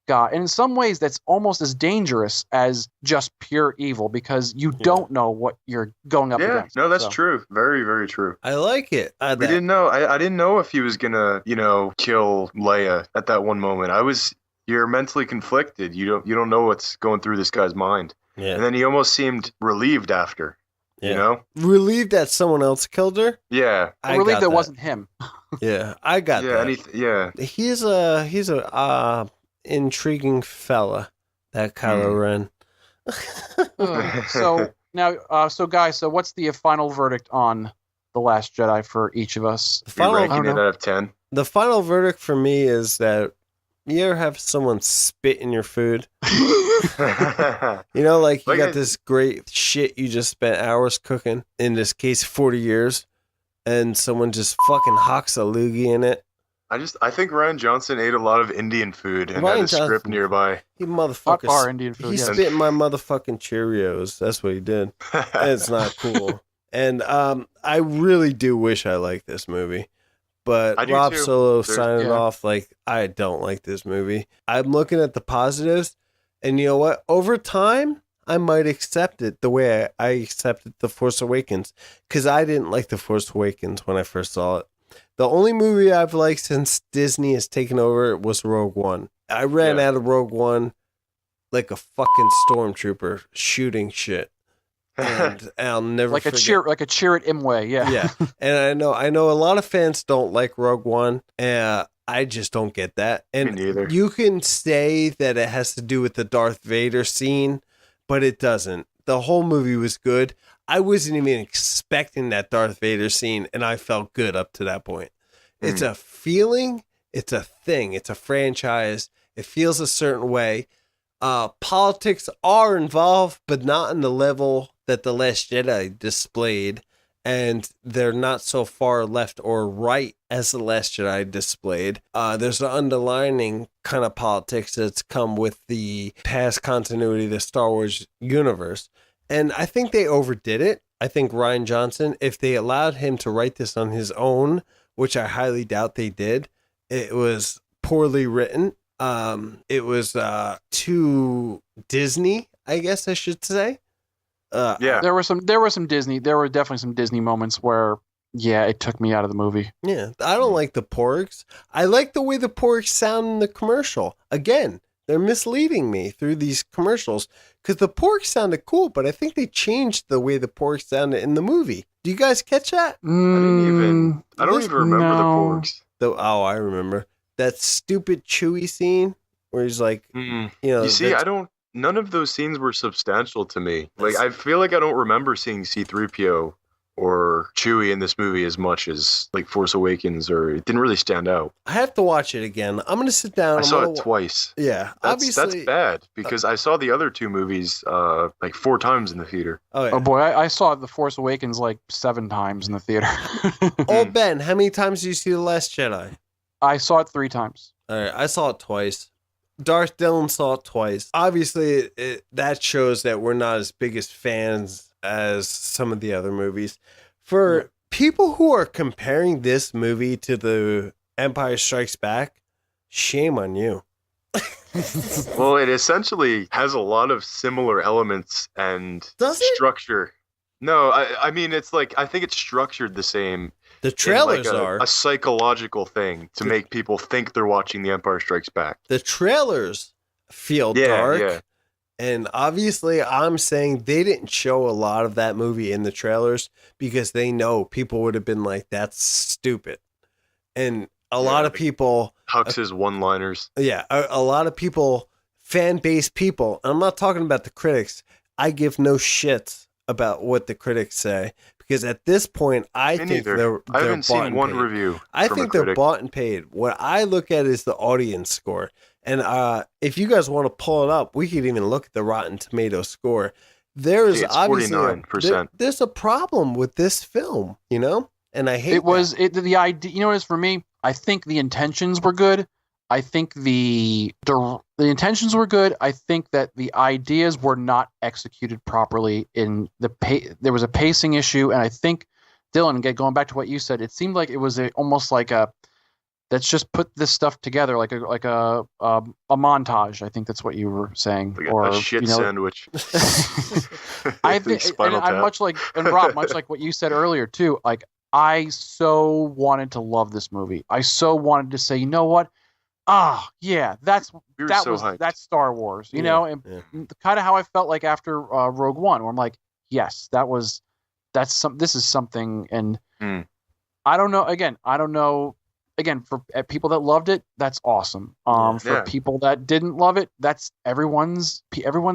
guy. And in some ways, that's almost as dangerous as just pure evil, because you don't know what you're going up against. No, that's true. Very, very true. I like it. We didn't know. I didn't know if he was going to, kill Leia at that one moment. You're mentally conflicted. You don't know what's going through this guy's mind. Yeah. And then he almost seemed relieved after. Yeah. Relieved that someone else killed her? Yeah. Relieved that it wasn't him. Yeah, I got that. He's a intriguing fella, that Kylo Ren. So now, guys, what's the final verdict on The Last Jedi for each of us? Ranking it out of 10. The final verdict for me is that, you ever have someone spit in your food? You got this great shit you just spent hours cooking, in this case 40 years, and someone just fucking hocks a loogie in it. I think Ryan Johnson ate a lot of Indian food and had a script nearby. He motherfucker. Bar Indian food. He spit in my motherfucking Cheerios. That's what he did. It's not cool. And I really do wish I liked this movie. But Rob Solo signing off like, I don't like this movie. I'm looking at the positives, and you know what? Over time, I might accept it the way I accepted The Force Awakens, because I didn't like The Force Awakens when I first saw it. The only movie I've liked since Disney has taken over was Rogue One. I ran out of Rogue One like a fucking stormtrooper shooting shit. And I'll never forget. Like a cheer at Imwe, yeah. And I know a lot of fans don't like Rogue One, and I just don't get that. And me neither. You can say that it has to do with the Darth Vader scene, but it doesn't. The whole movie was good. I wasn't even expecting that Darth Vader scene, and I felt good up to that point. It's a feeling, it's a thing, it's a franchise. It feels a certain way. Politics are involved, but not in the level that The Last Jedi displayed. and they're not so far left or right as The Last Jedi displayed. There's an underlining kind of politics that's come with the past continuity of the Star Wars universe. And I think they overdid it. I think Rian Johnson, if they allowed him to write this on his own, which I highly doubt they did, it was poorly written. It was too Disney, I guess I should say. There were definitely some Disney moments where, it took me out of the movie. Yeah, I don't like the porgs. I like the way the porgs sound in the commercial. Again, they're misleading me through these commercials because the porgs sounded cool, but I think they changed the way the porgs sounded in the movie. Do you guys catch that? I don't even remember the porgs. I remember that stupid Chewie scene where he's like, You see, none of those scenes were substantial to me. Like, I feel like I don't remember seeing C-3PO or Chewie in this movie as much as like Force Awakens, or it didn't really stand out. I have to watch it again. I'm going to sit down. I saw it twice. Yeah, that's bad because I saw the other two movies like 4 times in the theater. Oh boy, I saw The Force Awakens like 7 times in the theater. Ben, how many times did you see The Last Jedi? I saw it 3 times. All right, I saw it twice. Darth Dillon saw it twice. Obviously, that shows that we're not as big as fans as some of the other movies. For people who are comparing this movie to The Empire Strikes Back, shame on you. Well, it essentially has a lot of similar elements and structure. No, I mean, it's like, I think it's structured the same. The trailers are a psychological thing to make people think they're watching The Empire Strikes Back. The trailers feel dark. Yeah. And obviously, I'm saying they didn't show a lot of that movie in the trailers because they know people would have been like, that's stupid. And a lot of people... Hux's one-liners. Yeah, a lot of people, fan-based people, I'm not talking about the critics. I give no shits about what the critics say. Because at this point, I think they're I haven't seen one review. I think they're bought and paid. What I look at is the audience score. And if you guys want to pull it up, we could even look at the Rotten Tomatoes score. There's obviously 49%. There's a problem with this film, and I hate the idea. You know what it is for me? I think the intentions were good. I think the intentions were good. I think that the ideas were not executed properly. There was a pacing issue, and I think, Dylan, going back to what you said, it seemed like it was almost like let's just put this stuff together, like a montage. I think that's what you were saying, like a shit sandwich. I think, I'm much like Rob, much like what you said earlier too. Like, I so wanted to love this movie. I so wanted to say, you know what? That's Star Wars, and kind of how I felt like after Rogue One, where I'm like, yes, this is something, and I don't know. Again, for people that loved it, that's awesome. For people that didn't love it, that's everyone's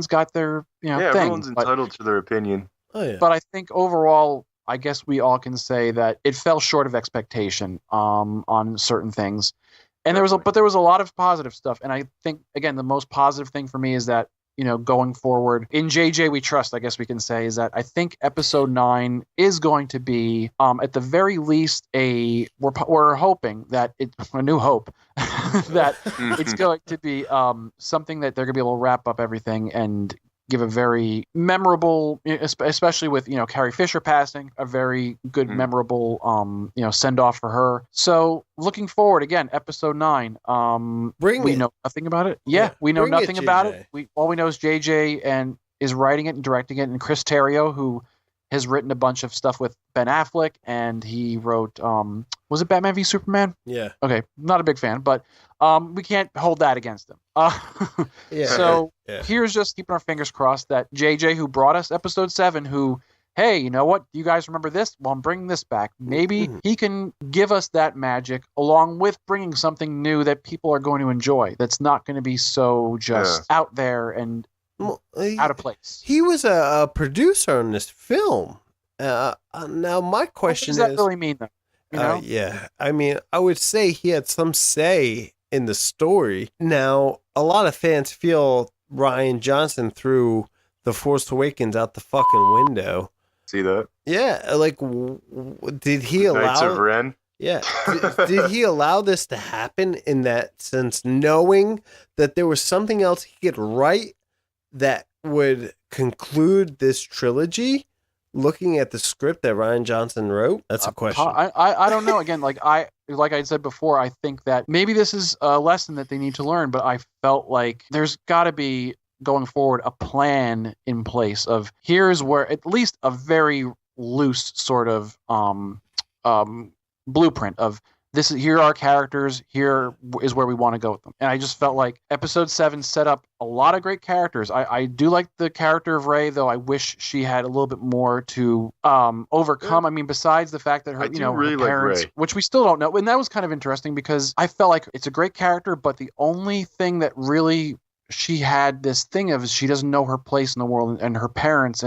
got their thing. Everyone's entitled to their opinion. Oh, yeah. But I think overall, I guess we all can say that it fell short of expectation on certain things. And there was a lot of positive stuff. And I think, again, the most positive thing for me is that, going forward in JJ we trust, I guess we can say, is that I think episode 9 is going to be, at the very least, we're hoping that a new hope that it's going to be something that they're going to be able to wrap up everything and give a very memorable, especially with, Carrie Fisher passing, a very good, memorable, send off for her. So looking forward, again, episode 9. We know nothing about it. Yeah, we know nothing about it. All we know is JJ and is writing it and directing it, and Chris Terrio, who has written a bunch of stuff with Ben Affleck, and he wrote, was it Batman v Superman? Yeah. Okay, not a big fan, but we can't hold that against him. So here's just keeping our fingers crossed that JJ, who brought us episode 7, who, hey, you know what? Do you guys remember this? Well, I'm bringing this back. Maybe he can give us that magic along with bringing something new that people are going to enjoy. That's not going to be so just out there and out of place. He was a producer on this film. Now, my question is... What does that really mean, though? I mean, I would say he had some say in the story. Now, a lot of fans feel Rian Johnson threw The Force Awakens out the fucking window. See that? Yeah, like, did he allow... Knights of Ren? Yeah. Did he allow this to happen in that sense, knowing that there was something else he could write that would conclude this trilogy? Looking at the script that Rian Johnson wrote, that's a question. I don't know. Again, like I said before, I think that maybe this is a lesson that they need to learn, but I felt like there's got to be, going forward, a plan in place of here's where, at least a very loose sort of blueprint of this is, here are our characters, here is where we want to go with them. And I just felt like episode 7 set up a lot of great characters. I do like the character of Rey, though I wish she had a little bit more to overcome. Yeah. I mean, besides the fact that her, her parents, like which we still don't know. And that was kind of interesting because I felt like it's a great character, but the only thing that really she had this thing of is she doesn't know her place in the world and her parents.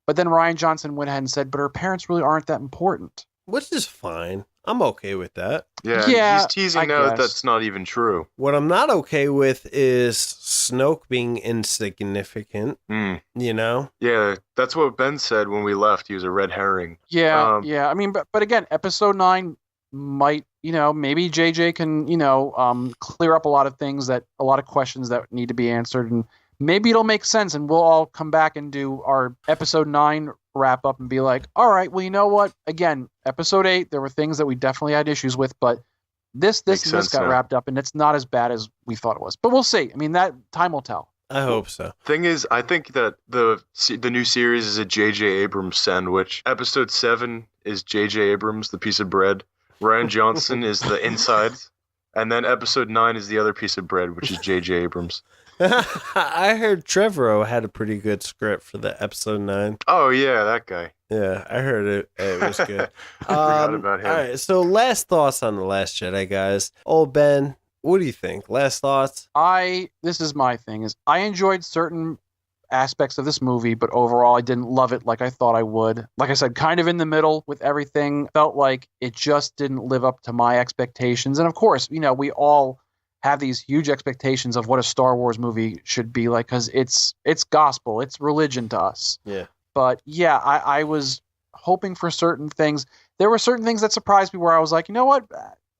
But then Rian Johnson went ahead and said, but her parents really aren't that important. Which is fine. I'm okay with that. Yeah, he's teasing now that that's not even true. What I'm not okay with is Snoke being insignificant, you know? Yeah, that's what Ben said when we left. He was a red herring. Yeah, yeah. I mean, but again, episode 9 might, maybe JJ can, clear up a lot of things, a lot of questions that need to be answered, and maybe it'll make sense, and we'll all come back and do our episode 9 wrap up and be like, all right, well, you know what? Again, episode 8, there were things that we definitely had issues with, but this got wrapped up, and it's not as bad as we thought it was. But we'll see. I mean, that time will tell. I hope so. Thing is, I think that the new series is a J.J. Abrams sandwich. Episode 7 is J.J. Abrams, the piece of bread. Rian Johnson is the insides. And then episode 9 is the other piece of bread, which is J.J. Abrams. I heard Trevorrow had a pretty good script for the episode 9. Oh, yeah, that guy. Yeah, I heard it. It was good. I forgot about him. All right, so last thoughts on The Last Jedi, guys. Old Ben, what do you think? Last thoughts? This is my thing, is I enjoyed certain aspects of this movie, but overall I didn't love it like I thought I would. Like I said, kind of in the middle with everything. Felt like it just didn't live up to my expectations. And of course, we all have these huge expectations of what a Star Wars movie should be like, because it's gospel, it's religion to us. Yeah. But yeah, I was hoping for certain things. There were certain things that surprised me where I was like, you know what?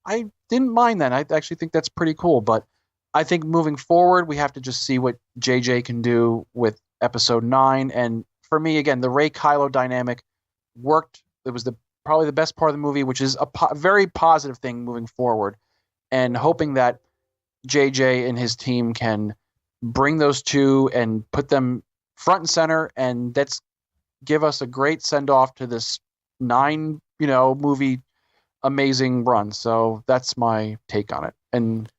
I didn't mind that. I actually think that's pretty cool. But I think moving forward, we have to just see what JJ can do with episode 9. And for me, again, the Rey-Kylo dynamic worked. It was probably the best part of the movie, which is a very positive thing moving forward. And hoping that JJ and his team can bring those two and put them front and center, and that's give us a great send-off to this 9, movie amazing run. So that's my take on it. And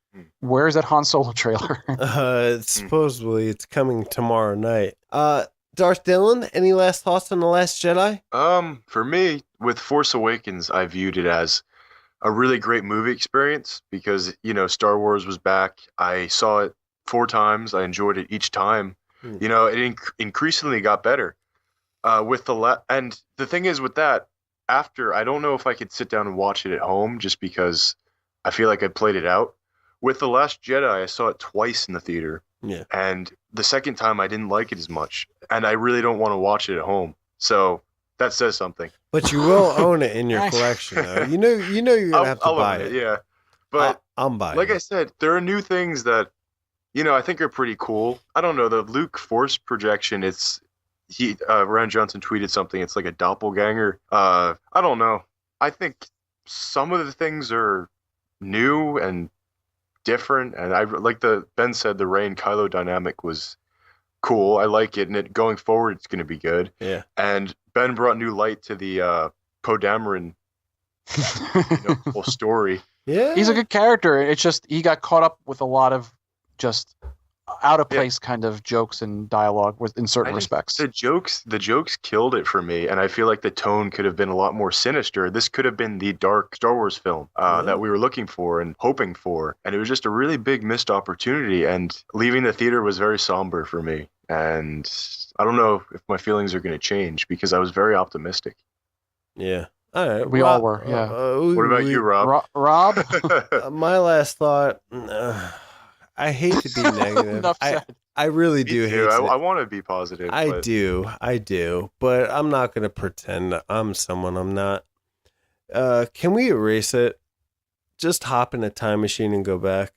where's that Han Solo trailer? Supposedly it's coming tomorrow night. Darth Dillon, any last thoughts on The Last Jedi? For me, with Force Awakens, I viewed it as a really great movie experience because, Star Wars was back. I saw it 4 times. I enjoyed it each time. It increasingly got better. And the thing is with that, I don't know if I could sit down and watch it at home just because I feel like I played it out. With The Last Jedi, I saw it twice in the theater. Yeah. And the second time I didn't like it as much. And I really don't want to watch it at home. So that says something. But you will own it in your collection, though. You know you're gonna have to buy it. Yeah. But I'm buying like I said, there are new things that, I think are pretty cool. I don't know, the Luke Force projection, Rian Johnson tweeted something, it's like a doppelganger. I don't know. I think some of the things are new and different, and I like Ben said the Rey and Kylo dynamic was cool. I like it, and going forward it's going to be good. Yeah. And Ben brought new light to the Poe Dameron whole story. Yeah, he's a good character. It's just he got caught up with a lot of just out of place kind of jokes and dialogue in certain respects. The jokes killed it for me, and I feel like the tone could have been a lot more sinister. This could have been the dark Star Wars film that we were looking for and hoping for, and it was just a really big missed opportunity, and leaving the theater was very somber for me, and I don't know if my feelings are going to change because I was very optimistic. Yeah. All right. We all were, yeah. What about you, Rob? Rob? My last thought, I hate to be negative. Enough said. I really Me do too. hate it. I want to be positive. I do, but I'm not going to pretend I'm someone I'm not. Can we erase it? Just hop in a time machine and go back.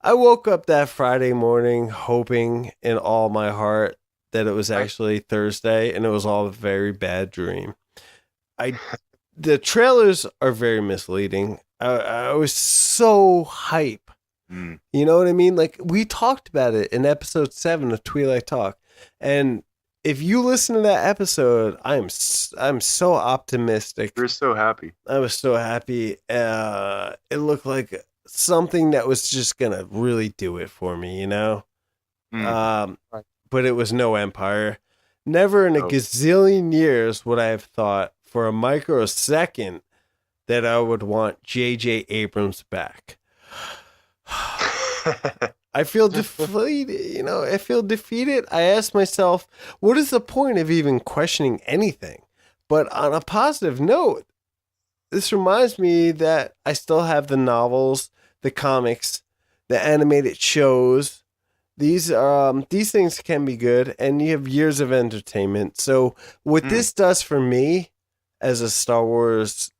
I woke up that Friday morning hoping in all my heart that it was actually Thursday, and it was all a very bad dream. The trailers are very misleading. I was so hype. You know what I mean? Like, we talked about it in episode 7 of Twi'lek Talk. And if you listen to that episode, I'm so optimistic. You're so happy. I was so happy. It looked like something that was just going to really do it for me, you know? Right. But it was no Empire. Never in a gazillion years would I have thought for a microsecond that I would want J.J. Abrams back. I feel defeated, you know, I feel defeated. I ask myself, what is the point of even questioning anything? But on a positive note, this reminds me that I still have the novels, the comics, the animated shows. These things can be good, and you have years of entertainment. So what this does for me as a Star Wars,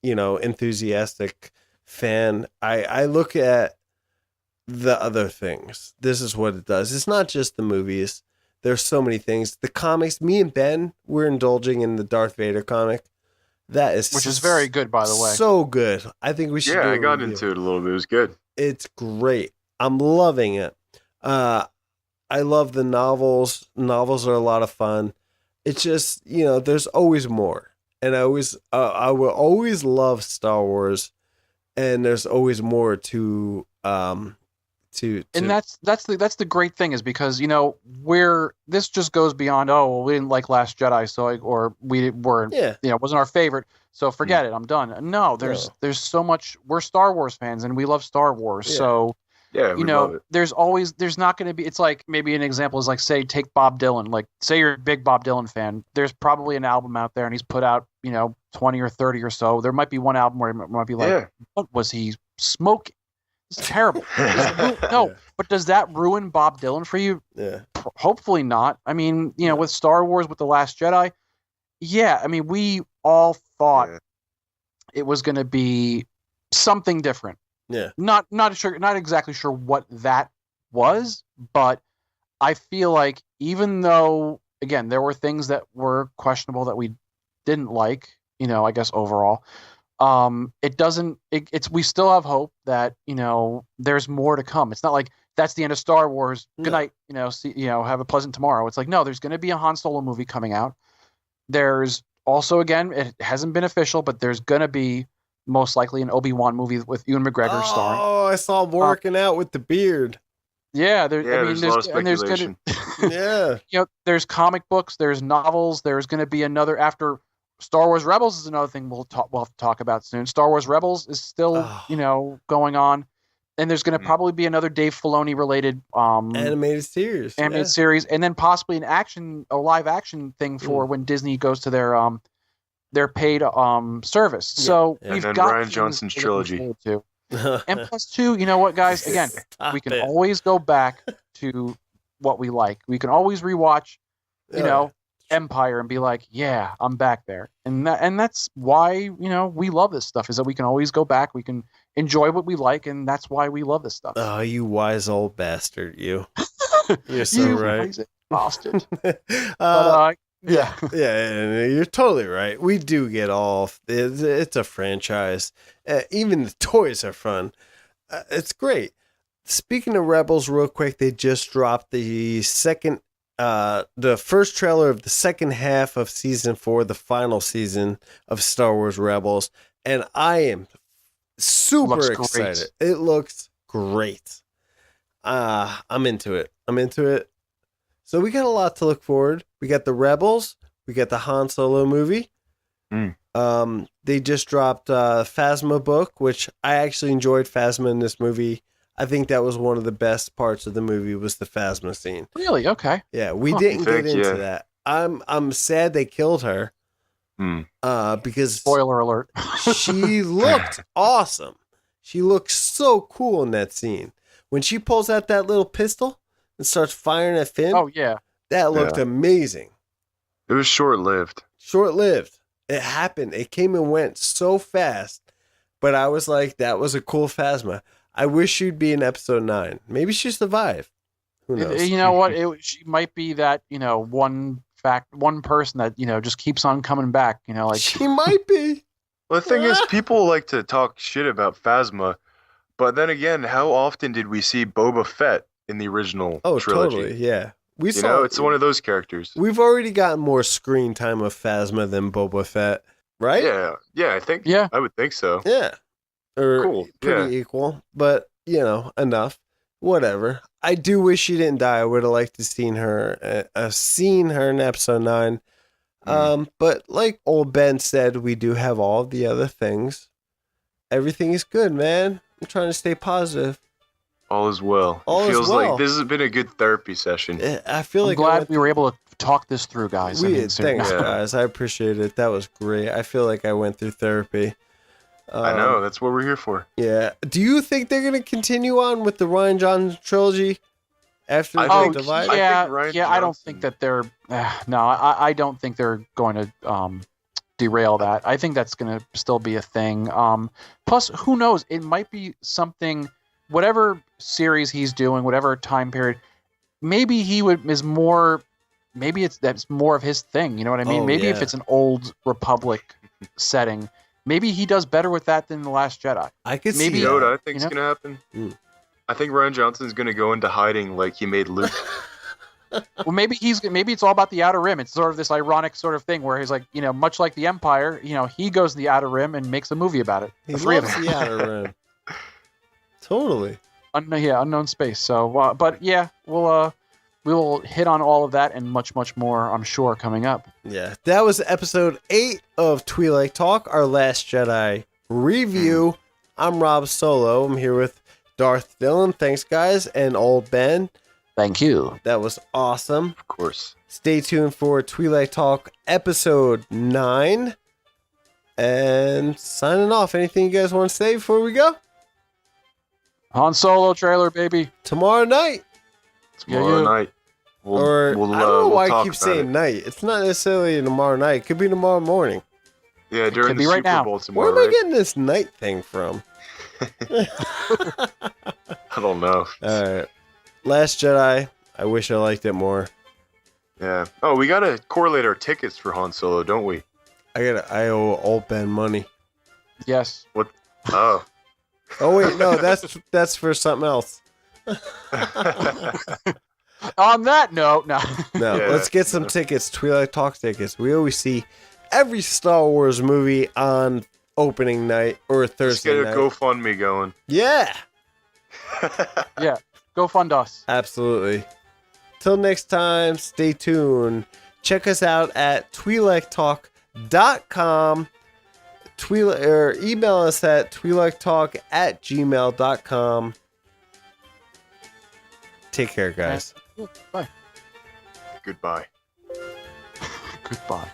enthusiastic fan, I look at the other things. This is what it does. It's not just the movies. There's so many things. The comics, me and Ben, we're indulging in the Darth Vader comic. Which is very good, by the way. So good. I think we should. Yeah, I got into it a little bit. It was good. It's great. I'm loving it. I love the novels. Novels are a lot of fun. It's just, there's always more. And I will always love Star Wars, and there's always more to and that's the great thing, is because this just goes beyond, we didn't like Last Jedi, or we weren't, it wasn't our favorite, so forget it, I'm done. No, there's so much. We're Star Wars fans and we love Star Wars, so love it. There's not going to be, it's like, maybe an example is like, say, take Bob Dylan. Like, say you're a big Bob Dylan fan. There's probably an album out there and he's put out, 20 or 30 or so. There might be one album where he might be like, what was he smoking? It's terrible. But does that ruin Bob Dylan for you? Yeah. Hopefully not. I mean, with Star Wars, with The Last Jedi, we all thought it was going to be something different. Yeah. Not exactly sure what that was, but I feel like, even though, again, there were things that were questionable that we didn't like, I guess overall, we still have hope that, there's more to come. It's not like that's the end of Star Wars. Good night, have a pleasant tomorrow. It's like, no, there's going to be a Han Solo movie coming out. There's also, again, it hasn't been official, but there's going to be most likely an Obi-Wan movie with Ewan McGregor starring. Oh, I saw him working out with the beard. Yeah, there's a lot of speculation. There's comic books, there's novels, there's going to be another after Star Wars Rebels is another thing we'll have to talk about soon. Star Wars Rebels is still, going on, and there's going to probably be another Dave Filoni related animated series, and then possibly a live action thing for when Disney goes to their paid service. Yeah. So we've got Ryan Johnson's trilogy. And plus, too, you know what, guys? Again, we can always go back to what we like. We can always rewatch, Empire and be like, yeah, I'm back there. And that's why, we love this stuff, is that we can always go back. We can enjoy what we like, and that's why we love this stuff. Oh, you wise old bastard, you. You're so right. Bastard. Yeah, you're totally right. We do get off. It's a franchise. Even the toys are fun. It's great. Speaking of Rebels, real quick, they just dropped the first trailer of the second half of season 4, the final season of Star Wars Rebels, and I am super excited. It looks great. I'm into it. So we got a lot to look forward. We got the Rebels. We got the Han Solo movie. They just dropped Phasma book, which I actually enjoyed Phasma in this movie. I think that was one of the best parts of the movie, was the Phasma scene. Really? Okay. Yeah, we didn't get into that. I'm sad they killed her. Because spoiler alert. She looked awesome. She looked so cool in that scene. When she pulls out that little pistol, and starts firing at Finn. Oh yeah, that looked amazing. It was short-lived. Short-lived. It happened. It came and went so fast. But I was like, that was a cool Phasma. I wish she'd be in episode 9. Maybe she survived. Who knows? You know what? She might be that, one person that, just keeps on coming back. Like she might be. Well, the thing is, people like to talk shit about Phasma, but then again, how often did we see Boba Fett in the original trilogy? Totally, yeah. It's one of those characters. We've already gotten more screen time of Phasma than Boba Fett, right? Yeah, I think. Yeah, I would think so. Yeah, or cool. Pretty equal, but enough. Whatever. I do wish she didn't die. I would have liked to seen her in episode 9. But like old Ben said, we do have all the other things. Everything is good, man. I'm trying to stay positive. All is well. It feels like this has been a good therapy session. I'm glad we were able to talk this through, guys. Thanks, guys. I appreciate it. That was great. I feel like I went through therapy. I know. That's what we're here for. Yeah. Do you think they're going to continue on with the Rian Johnson trilogy after the Divide? I don't think that they're... I don't think they're going to derail that. I think that's going to still be a thing. Plus, who knows? It might be something... Whatever series he's doing, whatever time period, maybe that's more of his thing. You know what I mean? Maybe if it's an old Republic setting, maybe he does better with that than The Last Jedi. I could see. You know what I think is going to happen? I think Rian Johnson's going to go into hiding like he made Luke. Well, maybe it's all about the Outer Rim. It's sort of this ironic sort of thing where he's like, much like the Empire, he goes to the Outer Rim and makes a movie about it. He loves the Outer Rim. Totally. Unknown space. So, but yeah, we will hit on all of that and much, much more, I'm sure, coming up. Yeah, that was episode 8 of Twi'lek Talk, our Last Jedi review. I'm Rob Solo. I'm here with Darth Dillon. Thanks, guys, and old Ben. Thank you. That was awesome. Of course. Stay tuned for Twi'lek Talk episode 9. And signing off. Anything you guys want to say before we go? Han Solo trailer, baby. Tomorrow night. Tomorrow night. I don't know why I keep saying night. It's not necessarily tomorrow night. It could be tomorrow morning. Yeah, during the Super Bowl tomorrow. Where am I getting this night thing from? I don't know. All right. Last Jedi. I wish I liked it more. Yeah. Oh, we gotta correlate our tickets for Han Solo, don't we? I owe old Ben money. Yes. What? Oh. Oh wait, no, that's for something else. On that note, no. Let's get some tickets. Twi'lek Talk tickets. We always see every Star Wars movie on opening night or Thursday night. Let's get a GoFundMe going. Yeah. Yeah. Go fund us. Absolutely. Till next time, stay tuned. Check us out at Twi'lekTalk.com. Or email us at Twi'lekTalk@gmail.com. Take care, guys. Bye. Goodbye. Goodbye.